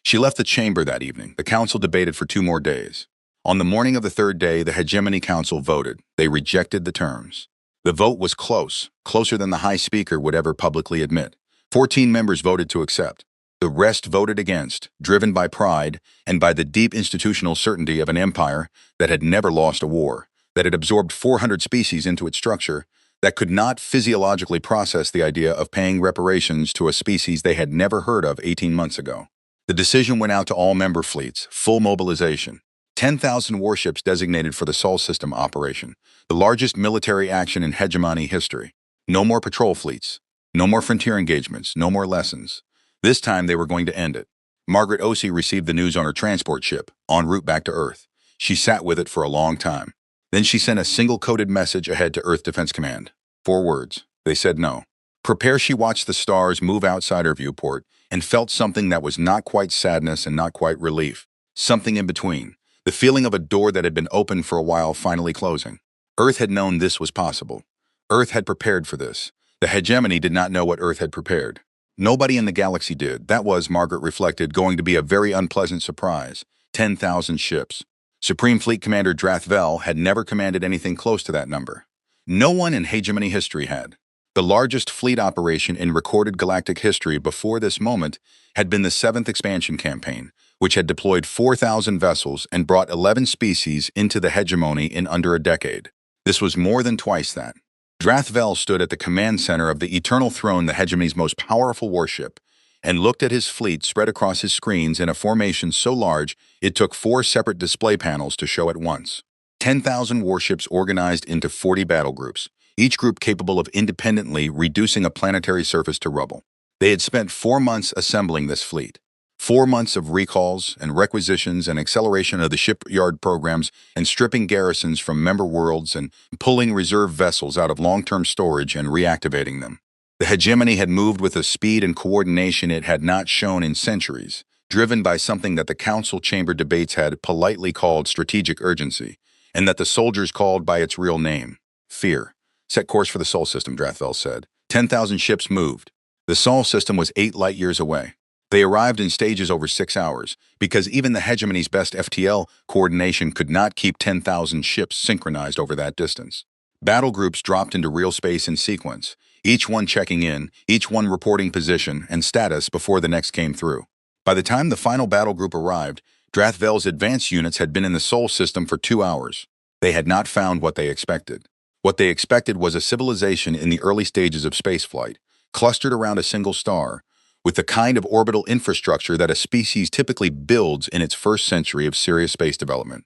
She left the chamber that evening. The council debated for 2 more days. On the morning of the 3rd day, the Hegemony Council voted. They rejected the terms. The vote was close, closer than the High Speaker would ever publicly admit. 14 members voted to accept. The rest voted against, driven by pride and by the deep institutional certainty of an empire that had never lost a war, that had absorbed 400 species into its structure, that could not physiologically process the idea of paying reparations to a species they had never heard of 18 months ago. The decision went out to all member fleets, full mobilization. 10,000 warships designated for the Sol System operation, the largest military action in Hegemony history. No more patrol fleets. No more frontier engagements. No more lessons. This time they were going to end it. Margaret Osi received the news on her transport ship, en route back to Earth. She sat with it for a long time. Then she sent a single-coded message ahead to Earth Defense Command. 4 words. They said no. Prepare. She watched the stars move outside her viewport and felt something that was not quite sadness and not quite relief. Something in between. The feeling of a door that had been open for a while finally closing. Earth had known this was possible. Earth had prepared for this. The Hegemony did not know what Earth had prepared. Nobody in the galaxy did. That was, Margaret reflected, going to be a very unpleasant surprise. 10,000 ships. Supreme Fleet Commander Drath Vel had never commanded anything close to that number. No one in Hegemony history had. The largest fleet operation in recorded galactic history before this moment had been the 7th expansion campaign, which had deployed 4,000 vessels and brought 11 species into the Hegemony in under a decade. This was more than twice that. Drath Vel stood at the command center of the Eternal Throne, the Hegemony's most powerful warship, and looked at his fleet spread across his screens in a formation so large it took 4 separate display panels to show at once. 10,000 warships organized into 40 battle groups, each group capable of independently reducing a planetary surface to rubble. They had spent 4 months assembling this fleet. 4 months of recalls and requisitions and acceleration of the shipyard programs and stripping garrisons from member worlds and pulling reserve vessels out of long-term storage and reactivating them. The hegemony had moved with a speed and coordination it had not shown in centuries, driven by something that the council chamber debates had politely called strategic urgency, and that the soldiers called by its real name, fear. Set course for the Sol system, Drathvel said. 10,000 ships moved. The Sol system was 8 light years away. They arrived in stages over 6 hours, because even the hegemony's best FTL coordination could not keep 10,000 ships synchronized over that distance. Battle groups dropped into real space in sequence, each one checking in, each one reporting position and status before the next came through. By the time the final battle group arrived, Drathvel's advance units had been in the Sol system for 2 hours. They had not found what they expected. What they expected was a civilization in the early stages of spaceflight, clustered around a single star, with the kind of orbital infrastructure that a species typically builds in its first century of serious space development.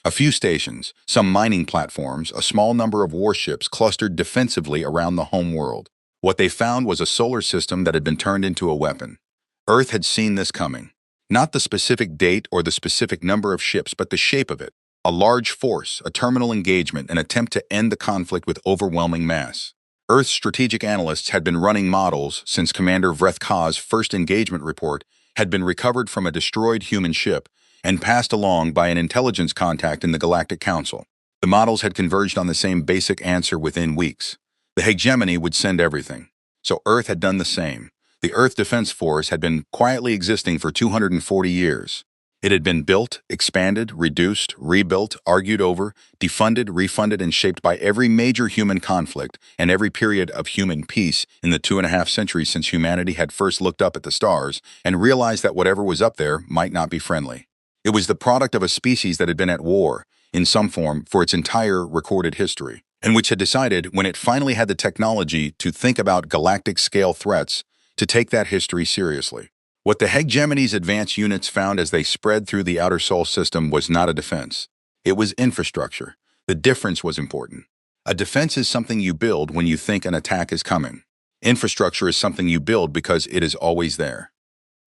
A few stations, some mining platforms, a small number of warships clustered defensively around the home world. What they found was a solar system that had been turned into a weapon. Earth had seen this coming. Not the specific date or the specific number of ships, but the shape of it. A large force, a terminal engagement, an attempt to end the conflict with overwhelming mass. Earth's strategic analysts had been running models since Commander Vreth Ka's first engagement report had been recovered from a destroyed human ship and passed along by an intelligence contact in the Galactic Council. The models had converged on the same basic answer within weeks. The hegemony would send everything. So Earth had done the same. The Earth Defense Force had been quietly existing for 240 years. It had been built, expanded, reduced, rebuilt, argued over, defunded, refunded, and shaped by every major human conflict and every period of human peace in the 2.5 centuries since humanity had first looked up at the stars and realized that whatever was up there might not be friendly. It was the product of a species that had been at war, in some form, for its entire recorded history, and which had decided, when it finally had the technology to think about galactic-scale threats, to take that history seriously. What the hegemony's advanced units found as they spread through the outer Sol system was not a defense. It was infrastructure. The difference was important. A defense is something you build when you think an attack is coming. Infrastructure is something you build because it is always there.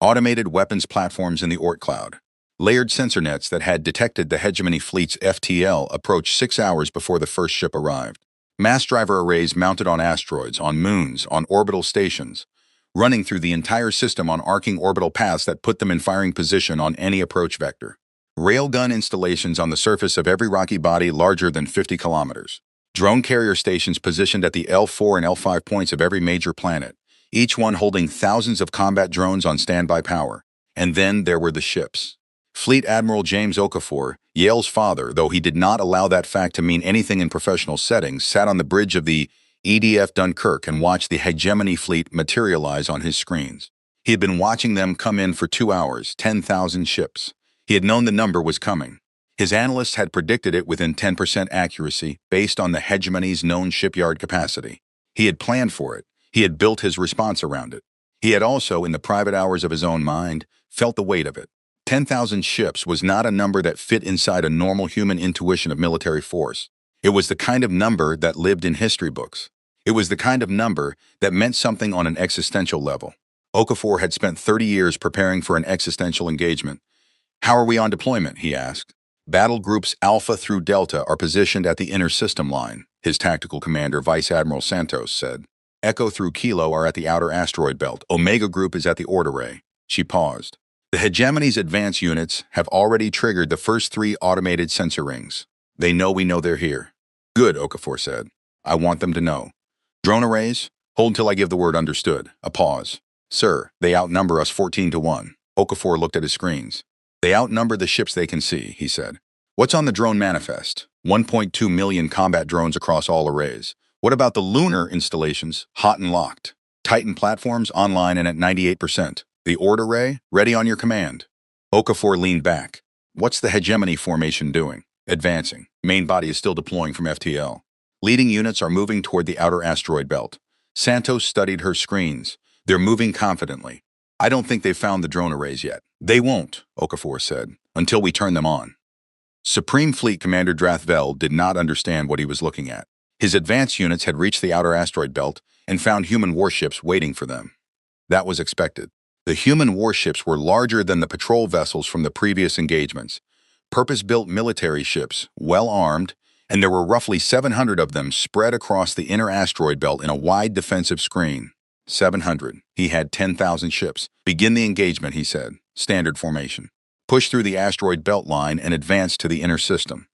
Automated weapons platforms in the Oort cloud. Layered sensor nets that had detected the hegemony fleet's FTL approached 6 hours before the first ship arrived. Mass driver arrays mounted on asteroids, on moons, on orbital stations, running through the entire system on arcing orbital paths that put them in firing position on any approach vector. Railgun installations on the surface of every rocky body larger than 50 kilometers. Drone carrier stations positioned at the L4 and L5 points of every major planet, each one holding thousands of combat drones on standby power. And then there were the ships. Fleet Admiral James Okafor, Yale's father, though he did not allow that fact to mean anything in professional settings, sat on the bridge of the EDF Dunkirk and watched the hegemony fleet materialize on his screens. He had been watching them come in for 2 hours, 10,000 ships. He had known the number was coming. His analysts had predicted it within 10% accuracy based on the hegemony's known shipyard capacity. He had planned for it. He had built his response around it. He had also, in the private hours of his own mind, felt the weight of it. 10,000 ships was not a number that fit inside a normal human intuition of military force. It was the kind of number that lived in history books. It was the kind of number that meant something on an existential level. Okafor had spent 30 years preparing for an existential engagement. "How are we on deployment?" he asked. "Battle groups Alpha through Delta are positioned at the inner system line," his tactical commander, Vice Admiral Santos, said. "Echo through Kilo are at the outer asteroid belt. Omega Group is at the Oort array." She paused. "The hegemony's advanced units have already triggered the first 3 automated sensor rings. They know we know they're here." "Good," Okafor said. "I want them to know." "Drone arrays? Hold till I give the word understood." A pause. "Sir, they outnumber us 14-1. Okafor looked at his screens. "They outnumber the ships they can see," he said. "What's on the drone manifest? 1.2 million combat drones across all arrays. What about the lunar installations, hot and locked? Titan platforms online and at 98%. The Oort array, ready on your command." Okafor leaned back. "What's the hegemony formation doing?" "Advancing. Main body is still deploying from FTL. Leading units are moving toward the outer asteroid belt." Santos studied her screens. "They're moving confidently. I don't think they've found the drone arrays yet." "They won't," Okafor said, "until we turn them on." Supreme Fleet Commander Drathvel did not understand what he was looking at. His advance units had reached the outer asteroid belt and found human warships waiting for them. That was expected. The human warships were larger than the patrol vessels from the previous engagements, purpose-built military ships, well-armed, and there were roughly 700 of them spread across the inner asteroid belt in a wide defensive screen. 700. He had 10,000 ships. Begin the engagement, he said. Standard formation. Push through the asteroid belt line and advance to the inner system.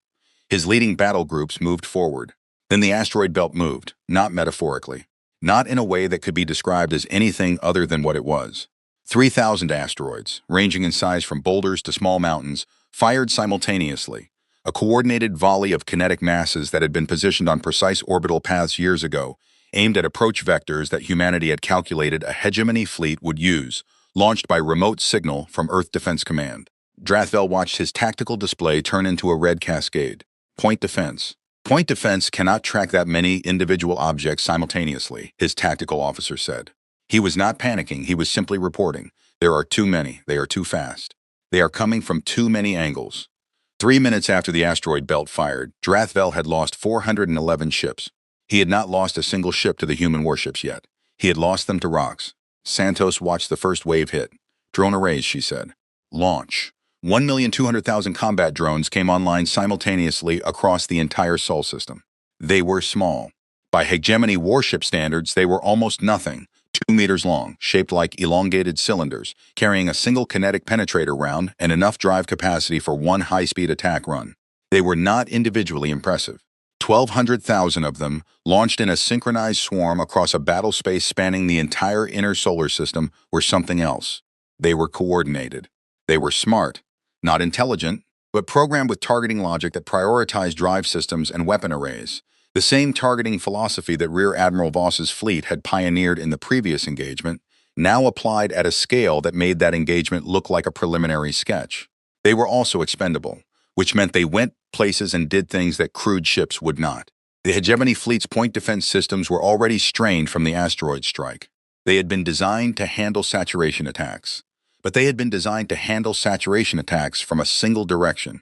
His leading battle groups moved forward. Then the asteroid belt moved, not metaphorically, not in a way that could be described as anything other than what it was. 3,000 asteroids, ranging in size from boulders to small mountains, fired simultaneously, a coordinated volley of kinetic masses that had been positioned on precise orbital paths years ago, aimed at approach vectors that humanity had calculated a hegemony fleet would use, launched by remote signal from Earth Defense Command. Drathvel watched his tactical display turn into a red cascade. Point defense. Point defense cannot track that many individual objects simultaneously, his tactical officer said. He was not panicking, he was simply reporting. There are too many, they are too fast. They are coming from too many angles. 3 minutes after the asteroid belt fired, Drathvel had lost 411 ships. He had not lost a single ship to the human warships yet. He had lost them to rocks. Santos watched the first wave hit. Drone arrays, she said. Launch. 1,200,000 combat drones came online simultaneously across the entire Sol system. They were small. By hegemony warship standards, they were almost nothing, 2 meters long, shaped like elongated cylinders, carrying a single kinetic penetrator round and enough drive capacity for one high-speed attack run. They were not individually impressive. 1,200,000 of them, launched in a synchronized swarm across a battle space spanning the entire inner solar system, were something else. They were coordinated. They were smart. Not intelligent, but programmed with targeting logic that prioritized drive systems and weapon arrays. The same targeting philosophy that Rear Admiral Voss's fleet had pioneered in the previous engagement, now applied at a scale that made that engagement look like a preliminary sketch. They were also expendable, which meant they went places and did things that crewed ships would not. The hegemony fleet's point defense systems were already strained from the asteroid strike. They had been designed to handle saturation attacks. But they had been designed to handle saturation attacks from a single direction,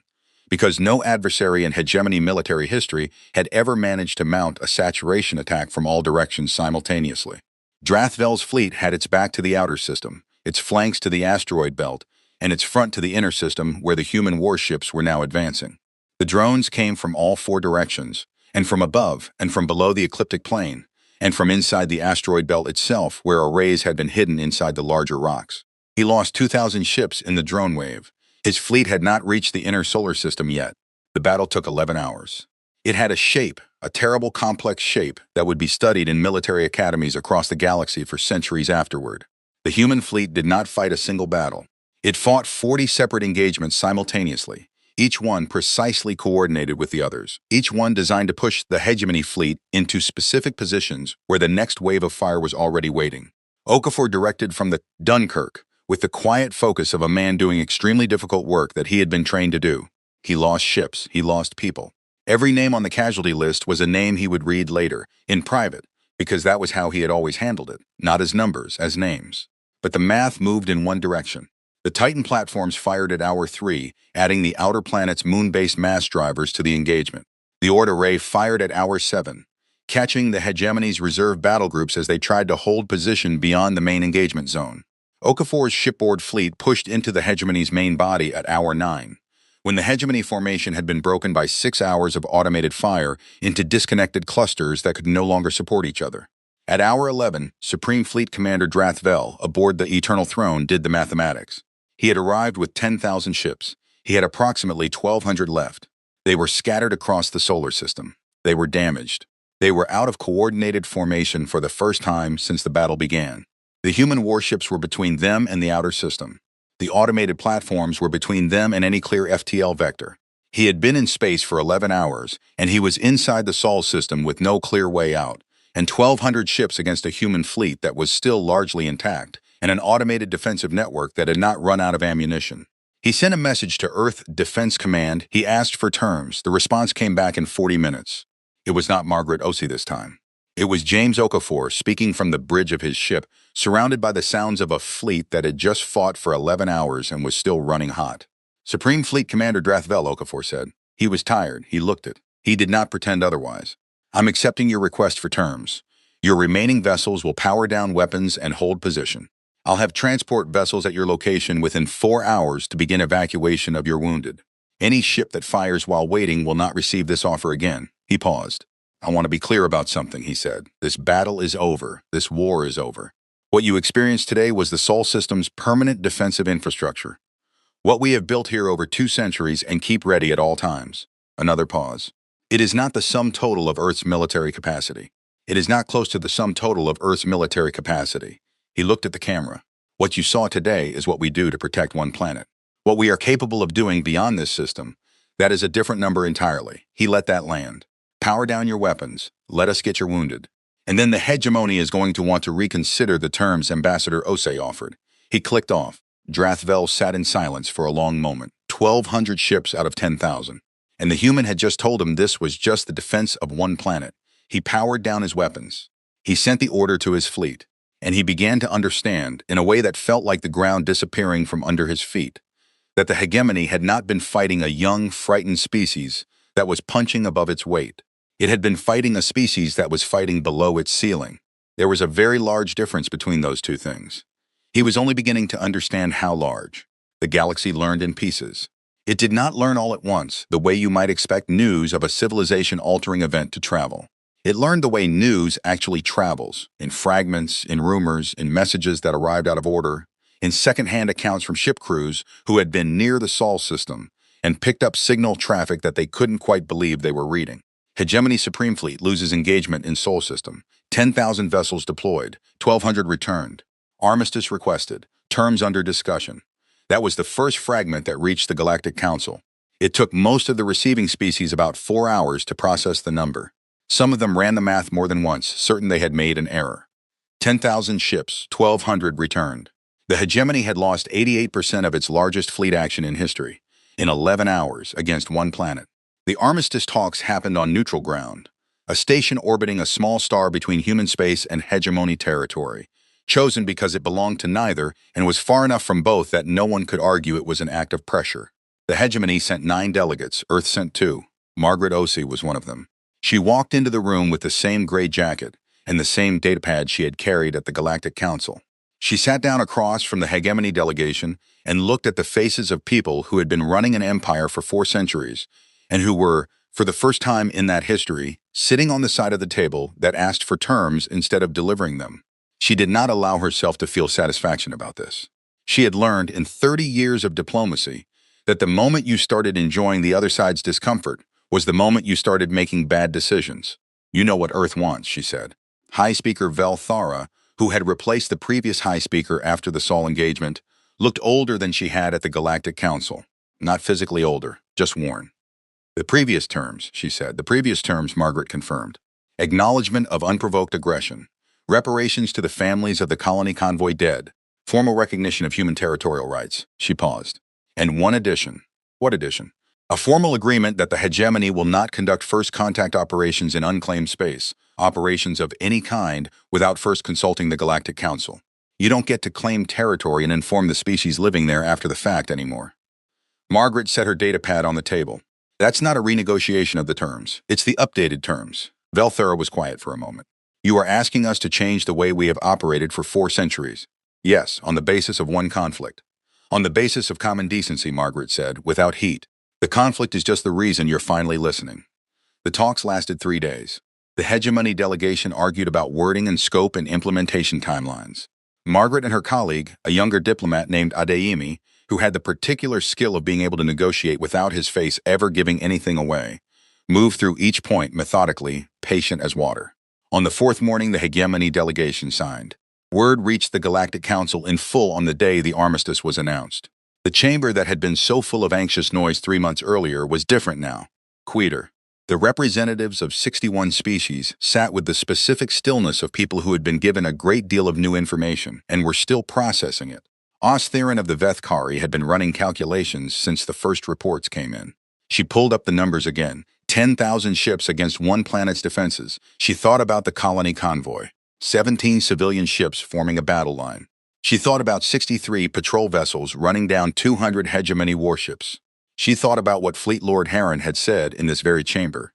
because no adversary in hegemony military history had ever managed to mount a saturation attack from all directions simultaneously. Drathvel's fleet had its back to the outer system, its flanks to the asteroid belt, and its front to the inner system where the human warships were now advancing. The drones came from all 4 directions, and from above and from below the ecliptic plane, and from inside the asteroid belt itself where arrays had been hidden inside the larger rocks. He lost 2,000 ships in the drone wave. His fleet had not reached the inner solar system yet. The battle took 11 hours. It had a shape, a terrible complex shape that would be studied in military academies across the galaxy for centuries afterward. The human fleet did not fight a single battle. It fought 40 separate engagements simultaneously, each one precisely coordinated with the others, each one designed to push the hegemony fleet into specific positions where the next wave of fire was already waiting. Okafor directed from the Dunkirk, with the quiet focus of a man doing extremely difficult work that he had been trained to do. He lost ships, he lost people. Every name on the casualty list was a name he would read later, in private, because that was how he had always handled it, not as numbers, as names. But the math moved in one direction. The Titan platforms fired at hour 3, adding the outer planet's moon-based mass drivers to the engagement. The Ord array fired at hour 7, catching the hegemony's reserve battle groups as they tried to hold position beyond the main engagement zone. Okafor's shipboard fleet pushed into the hegemony's main body at hour 9, when the hegemony formation had been broken by 6 hours of automated fire into disconnected clusters that could no longer support each other. At hour 11, Supreme Fleet Commander Drathvel, aboard the Eternal Throne, did the mathematics. He had arrived with 10,000 ships. He had approximately 1,200 left. They were scattered across the solar system. They were damaged. They were out of coordinated formation for the first time since the battle began. The human warships were between them and the outer system. The automated platforms were between them and any clear FTL vector. He had been in space for 11 hours, and he was inside the Sol system with no clear way out, and 1,200 ships against a human fleet that was still largely intact, and an automated defensive network that had not run out of ammunition. He sent a message to Earth Defense Command. He asked for terms. The response came back in 40 minutes. It was not Margaret Osei this time. It was James Okafor speaking from the bridge of his ship, surrounded by the sounds of a fleet that had just fought for 11 hours and was still running hot. Supreme Fleet Commander Drathvel, Okafor said. He was tired. He looked it. He did not pretend otherwise. I'm accepting your request for terms. Your remaining vessels will power down weapons and hold position. I'll have transport vessels at your location within 4 hours to begin evacuation of your wounded. Any ship that fires while waiting will not receive this offer again." He paused. "I want to be clear about something," he said. "This battle is over. This war is over. What you experienced today was the Sol system's permanent defensive infrastructure. What we have built here over 2 centuries and keep ready at all times." Another pause. "It is not the sum total of Earth's military capacity. It is not close to the sum total of Earth's military capacity." He looked at the camera. "What you saw today is what we do to protect one planet. What we are capable of doing beyond this system, that is a different number entirely." He let that land. "Power down your weapons. Let us get your wounded. And then the hegemony is going to want to reconsider the terms Ambassador Osei offered." He clicked off. Drathvel sat in silence for a long moment. 1,200 ships out of 10,000. And the human had just told him this was just the defense of one planet. He powered down his weapons. He sent the order to his fleet. And he began to understand, in a way that felt like the ground disappearing from under his feet, that the hegemony had not been fighting a young, frightened species that was punching above its weight. It had been fighting a species that was fighting below its ceiling. There was a very large difference between those two things. He was only beginning to understand how large. The galaxy learned in pieces. It did not learn all at once, the way you might expect news of a civilization-altering event to travel. It learned the way news actually travels, in fragments, in rumors, in messages that arrived out of order, in second-hand accounts from ship crews who had been near the Sol system and picked up signal traffic that they couldn't quite believe they were reading. Hegemony Supreme Fleet loses engagement in Sol system. 10,000 vessels deployed, 1,200 returned. Armistice requested, terms under discussion. That was the first fragment that reached the Galactic Council. It took most of the receiving species about 4 hours to process the number. Some of them ran the math more than once, certain they had made an error. 10,000 ships, 1,200 returned. The hegemony had lost 88% of its largest fleet action in history, in 11 hours against one planet. The armistice talks happened on neutral ground, a station orbiting a small star between human space and hegemony territory, chosen because it belonged to neither and was far enough from both that no one could argue it was an act of pressure. The hegemony sent 9 delegates, Earth sent 2. Margaret Osei was one of them. She walked into the room with the same gray jacket and the same datapad she had carried at the Galactic Council. She sat down across from the hegemony delegation and looked at the faces of people who had been running an empire for 4 centuries and who were, for the first time in that history, sitting on the side of the table that asked for terms instead of delivering them. She did not allow herself to feel satisfaction about this. She had learned in 30 years of diplomacy that the moment you started enjoying the other side's discomfort was the moment you started making bad decisions. "You know what Earth wants," she said. High Speaker Vel Thara, who had replaced the previous High Speaker after the Sol engagement, looked older than she had at the Galactic Council. Not physically older, just worn. "The previous terms," she said. "The previous terms," Margaret confirmed. "Acknowledgement of unprovoked aggression. Reparations to the families of the colony convoy dead. Formal recognition of human territorial rights." She paused. "And one addition." "What addition?" "A formal agreement that the hegemony will not conduct first contact operations in unclaimed space, operations of any kind, without first consulting the Galactic Council. You don't get to claim territory and inform the species living there after the fact anymore." Margaret set her datapad on the table. "That's not a renegotiation of the terms. It's the updated terms." Vel Thara was quiet for a moment. "You are asking us to change the way we have operated for 4 centuries. Yes, on the basis of one conflict. On the basis of common decency," Margaret said, without heat. "The conflict is just the reason you're finally listening." The talks lasted 3 days. The hegemony delegation argued about wording and scope and implementation timelines. Margaret and her colleague, a younger diplomat named Adeyemi, who had the particular skill of being able to negotiate without his face ever giving anything away, moved through each point methodically, patient as water. On the 4th morning, the hegemony delegation signed. Word reached the Galactic Council in full on the day the armistice was announced. The chamber that had been so full of anxious noise 3 months earlier was different now, quieter. The representatives of 61 species sat with the specific stillness of people who had been given a great deal of new information and were still processing it. Ostherin of the Vethkari had been running calculations since the first reports came in. She pulled up the numbers again. 10,000 ships against one planet's defenses. She thought about the colony convoy. 17 civilian ships forming a battle line. She thought about 63 patrol vessels running down 200 hegemony warships. She thought about what Fleet Lord Heron had said in this very chamber.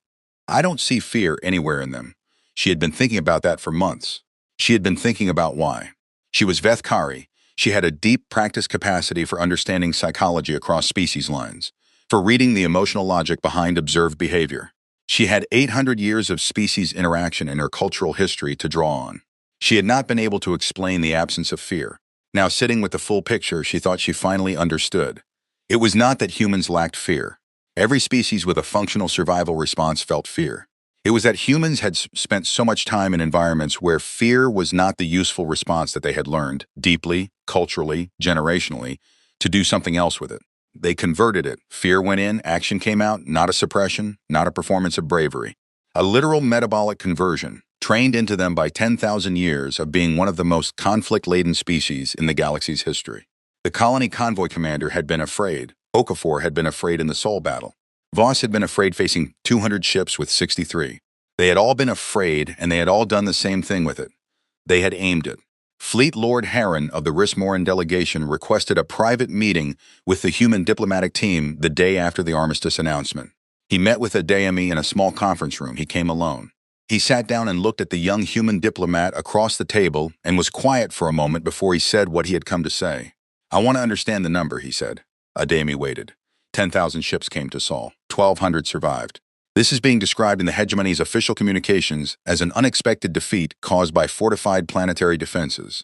I don't see fear anywhere in them. She had been thinking about that for months. She had been thinking about why. She was Vethkari. She had a deep practice capacity for understanding psychology across species lines, for reading the emotional logic behind observed behavior. She had 800 years of species interaction in her cultural history to draw on. She had not been able to explain the absence of fear. Now, sitting with the full picture, she thought she finally understood. It was not that humans lacked fear. Every species with a functional survival response felt fear. It was that humans had spent so much time in environments where fear was not the useful response that they had learned, deeply, culturally, generationally, to do something else with it. They converted it. Fear went in, action came out, not a suppression, not a performance of bravery. A literal metabolic conversion, trained into them by 10,000 years of being one of the most conflict-laden species in the galaxy's history. The colony convoy commander had been afraid. Okafor had been afraid in the Sol battle. Voss had been afraid facing 200 ships with 63. They had all been afraid, and they had all done the same thing with it. They had aimed it. Fleet Lord Harron of the Rismoran delegation requested a private meeting with the human diplomatic team the day after the armistice announcement. He met with Adeyemi in a small conference room. He came alone. He sat down and looked at the young human diplomat across the table and was quiet for a moment before he said what he had come to say. "I want to understand the number," he said. Adeyemi waited. 10,000 ships came to Sol. 1,200 survived. This is being described in the hegemony's official communications as an unexpected defeat caused by fortified planetary defenses.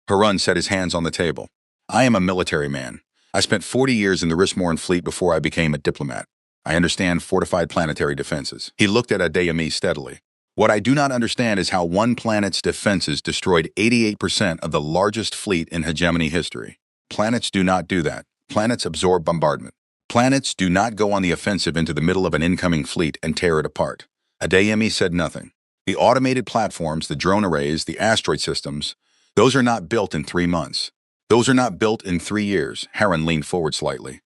Harun set his hands on the table. "I am a military man. I spent 40 years in the Rismoran fleet before I became a diplomat. I understand fortified planetary defenses." He looked at Adeyemi steadily. "What I do not understand is how one planet's defenses destroyed 88% of the largest fleet in hegemony history. Planets do not do that. Planets absorb bombardment. Planets do not go on the offensive into the middle of an incoming fleet and tear it apart." Adeyemi said nothing. "The automated platforms, the drone arrays, the asteroid systems, those are not built in 3 months. Those are not built in 3 years. Harron leaned forward slightly.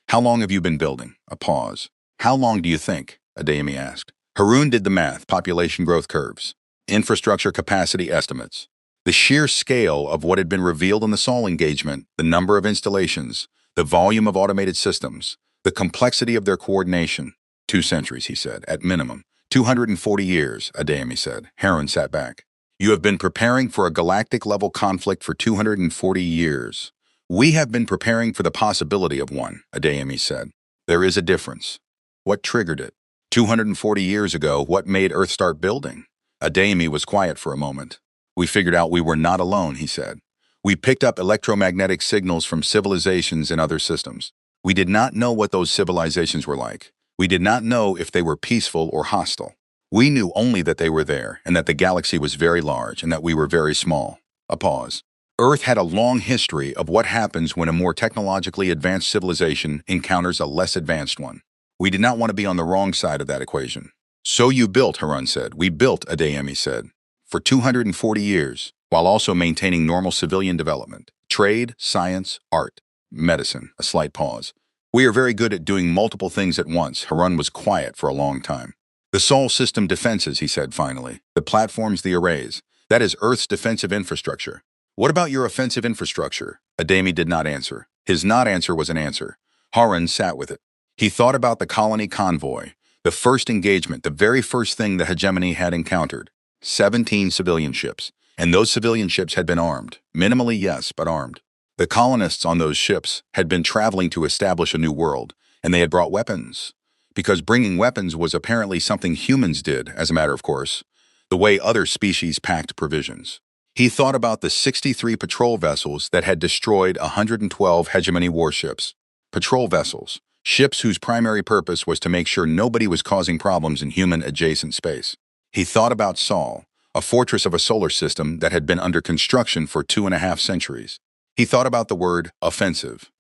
"How long have you been building?" A pause. "How long do you think?" Adeyemi asked. Harun did the math, population growth curves, infrastructure capacity estimates. The sheer scale of what had been revealed in the Sol engagement, the number of installations, the volume of automated systems, the complexity of their coordination. 2 centuries, he said, at minimum. 240 years, Adeyemi said. Harron sat back. "You have been preparing for a galactic-level conflict for 240 years. We have been preparing for the possibility of one," Adeyemi said. "There is a difference." "What triggered it?" 240 years ago, what made Earth start building?" Adeyemi was quiet for a moment. "We figured out we were not alone," he said. "We picked up electromagnetic signals from civilizations and other systems. We did not know what those civilizations were like. We did not know if they were peaceful or hostile. We knew only that they were there, and that the galaxy was very large, and that we were very small." A pause. "Earth had a long history of what happens when a more technologically advanced civilization encounters a less advanced one. We did not want to be on the wrong side of that equation." "So you built," Harun said. "We built," Adeyemi said, "for 240 years, while also maintaining normal civilian development. Trade, science, art, medicine." A slight pause. "We are very good at doing multiple things at once." Harun was quiet for a long time. "The Sol system defenses," he said finally. "The platforms, the arrays. That is Earth's defensive infrastructure. What about your offensive infrastructure?" Adeyemi did not answer. His not answer was an answer. Harun sat with it. He thought about the colony convoy, the first engagement, the very first thing the hegemony had encountered. 17 civilian ships. And those civilian ships had been armed. Minimally, yes, but armed. The colonists on those ships had been traveling to establish a new world, and they had brought weapons. Because bringing weapons was apparently something humans did, as a matter of course, the way other species packed provisions. He thought about the 63 patrol vessels that had destroyed 112 hegemony warships. Patrol vessels. Ships whose primary purpose was to make sure nobody was causing problems in human-adjacent space. He thought about Sol, a fortress of a solar system that had been under construction for 2.5 centuries. He thought about the word offensive.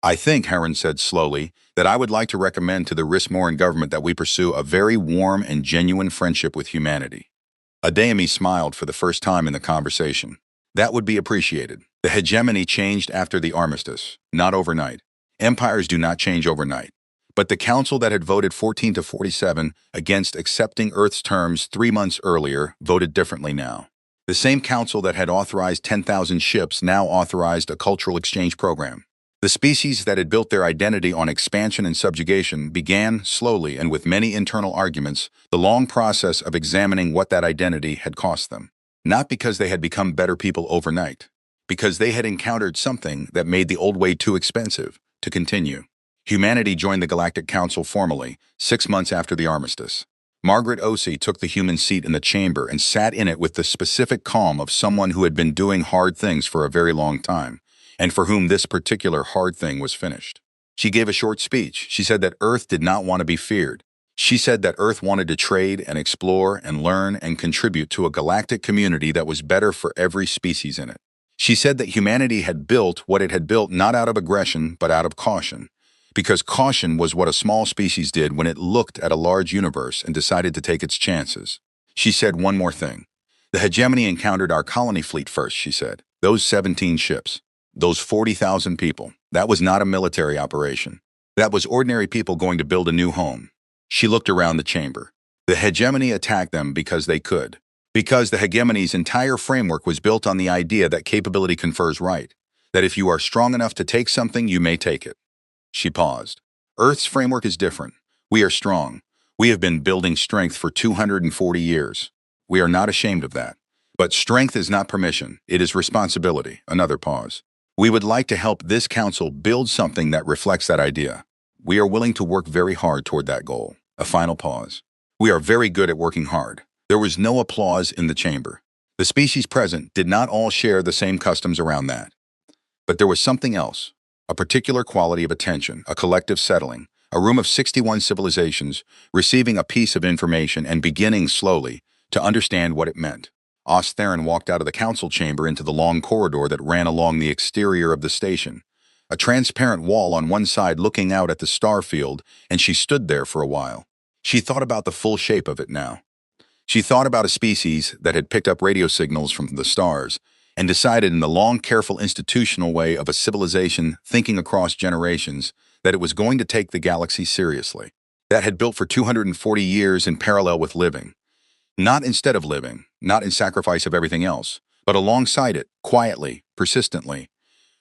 "I think," Harron said slowly, "that I would like to recommend to the Rismoran government that we pursue a very warm and genuine friendship with humanity." Adeyemi smiled for the first time in the conversation. "That would be appreciated. The hegemony changed after the armistice, not overnight. Empires do not change overnight. But the council that had voted 14 to 47 against accepting Earth's terms 3 months earlier voted differently now. The same council that had authorized 10,000 ships now authorized a cultural exchange program. The species that had built their identity on expansion and subjugation began, slowly and with many internal arguments, the long process of examining what that identity had cost them. Not because they had become better people overnight, because they had encountered something that made the old way too expensive to continue. Humanity joined the Galactic Council formally 6 months after the armistice. Margaret Osei took the human seat in the chamber and sat in it with the specific calm of someone who had been doing hard things for a very long time, and for whom this particular hard thing was finished. She gave a short speech. She said that Earth did not want to be feared. She said that Earth wanted to trade and explore and learn and contribute to a galactic community that was better for every species in it. She said that humanity had built what it had built not out of aggression but out of caution, because caution was what a small species did when it looked at a large universe and decided to take its chances. She said one more thing. The hegemony encountered our colony fleet first, she said. Those 17 ships. Those 40,000 people. That was not a military operation. That was ordinary people going to build a new home. She looked around the chamber. The hegemony attacked them because they could. Because the hegemony's entire framework was built on the idea that capability confers right. That if you are strong enough to take something, you may take it. She paused. Earth's framework is different. We are strong. We have been building strength for 240 years. We are not ashamed of that. But strength is not permission. It is responsibility. Another pause. We would like to help this council build something that reflects that idea. We are willing to work very hard toward that goal. A final pause. We are very good at working hard. There was no applause in the chamber. The species present did not all share the same customs around that. But there was something else. A particular quality of attention, a collective settling, a room of 61 civilizations receiving a piece of information and beginning slowly to understand what it meant. Theron walked out of the council chamber into the long corridor that ran along the exterior of the station, a transparent wall on one side looking out at the star field, and she stood there for a while. She thought about the full shape of it now. She thought about a species that had picked up radio signals from the stars and decided in the long, careful, institutional way of a civilization thinking across generations that it was going to take the galaxy seriously, that had built for 240 years in parallel with living. Not instead of living, not in sacrifice of everything else, but alongside it, quietly, persistently,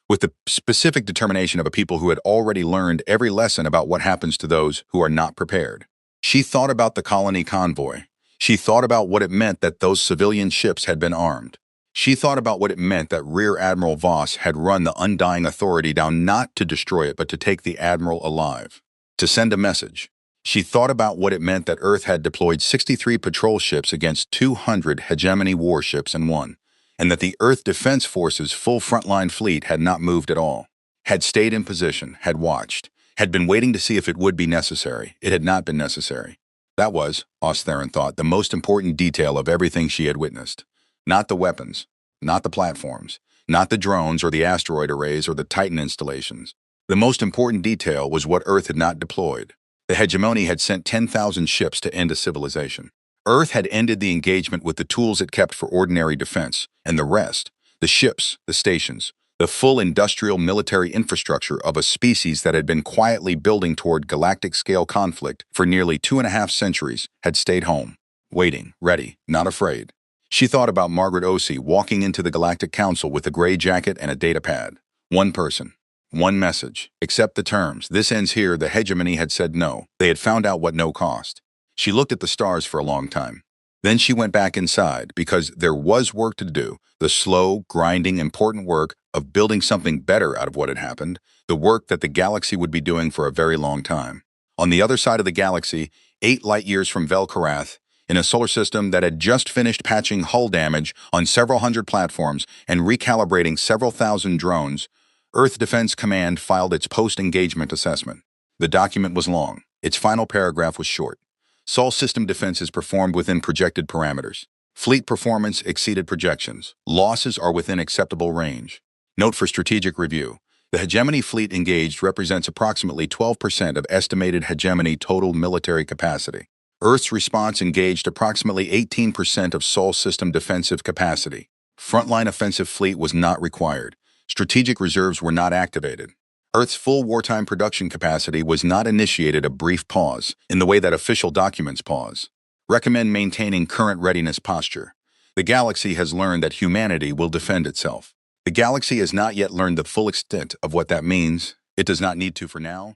with the specific determination of a people who had already learned every lesson about what happens to those who are not prepared. She thought about the colony convoy. She thought about what it meant that those civilian ships had been armed. She thought about what it meant that Rear Admiral Voss had run the Undying Authority down not to destroy it but to take the Admiral alive, to send a message. She thought about what it meant that Earth had deployed 63 patrol ships against 200 hegemony warships and won, and that the Earth Defense Force's full frontline fleet had not moved at all, had stayed in position, had watched, had been waiting to see if it would be necessary. It had not been necessary. That was, Theron thought, the most important detail of everything she had witnessed. Not the weapons, not the platforms, not the drones or the asteroid arrays or the Titan installations. The most important detail was what Earth had not deployed. The hegemony had sent 10,000 ships to end a civilization. Earth had ended the engagement with the tools it kept for ordinary defense, and the rest, the ships, the stations, the full industrial military infrastructure of a species that had been quietly building toward galactic-scale conflict for nearly 2.5 centuries, had stayed home, waiting, ready, not afraid. She thought about Margaret Osei walking into the Galactic Council with a gray jacket and a data pad. One person, one message. Accept the terms. This ends here. The hegemony had said no. They had found out what no cost. She looked at the stars for a long time. Then she went back inside because there was work to do, the slow, grinding, important work of building something better out of what had happened, the work that the galaxy would be doing for a very long time. On the other side of the galaxy, 8 light-years from Velkarath, in a solar system that had just finished patching hull damage on several hundred platforms and recalibrating several thousand drones, Earth Defense Command filed its post-engagement assessment. The document was long. Its final paragraph was short. Sol system defenses performed within projected parameters. Fleet performance exceeded projections. Losses are within acceptable range. Note for strategic review. The hegemony fleet engaged represents approximately 12% of estimated hegemony total military capacity. Earth's response engaged approximately 18% of Sol system defensive capacity. Frontline offensive fleet was not required. Strategic reserves were not activated. Earth's full wartime production capacity was not initiated. A brief pause, in the way that official documents pause. Recommend maintaining current readiness posture. The galaxy has learned that humanity will defend itself. The galaxy has not yet learned the full extent of what that means. It does not need to for now.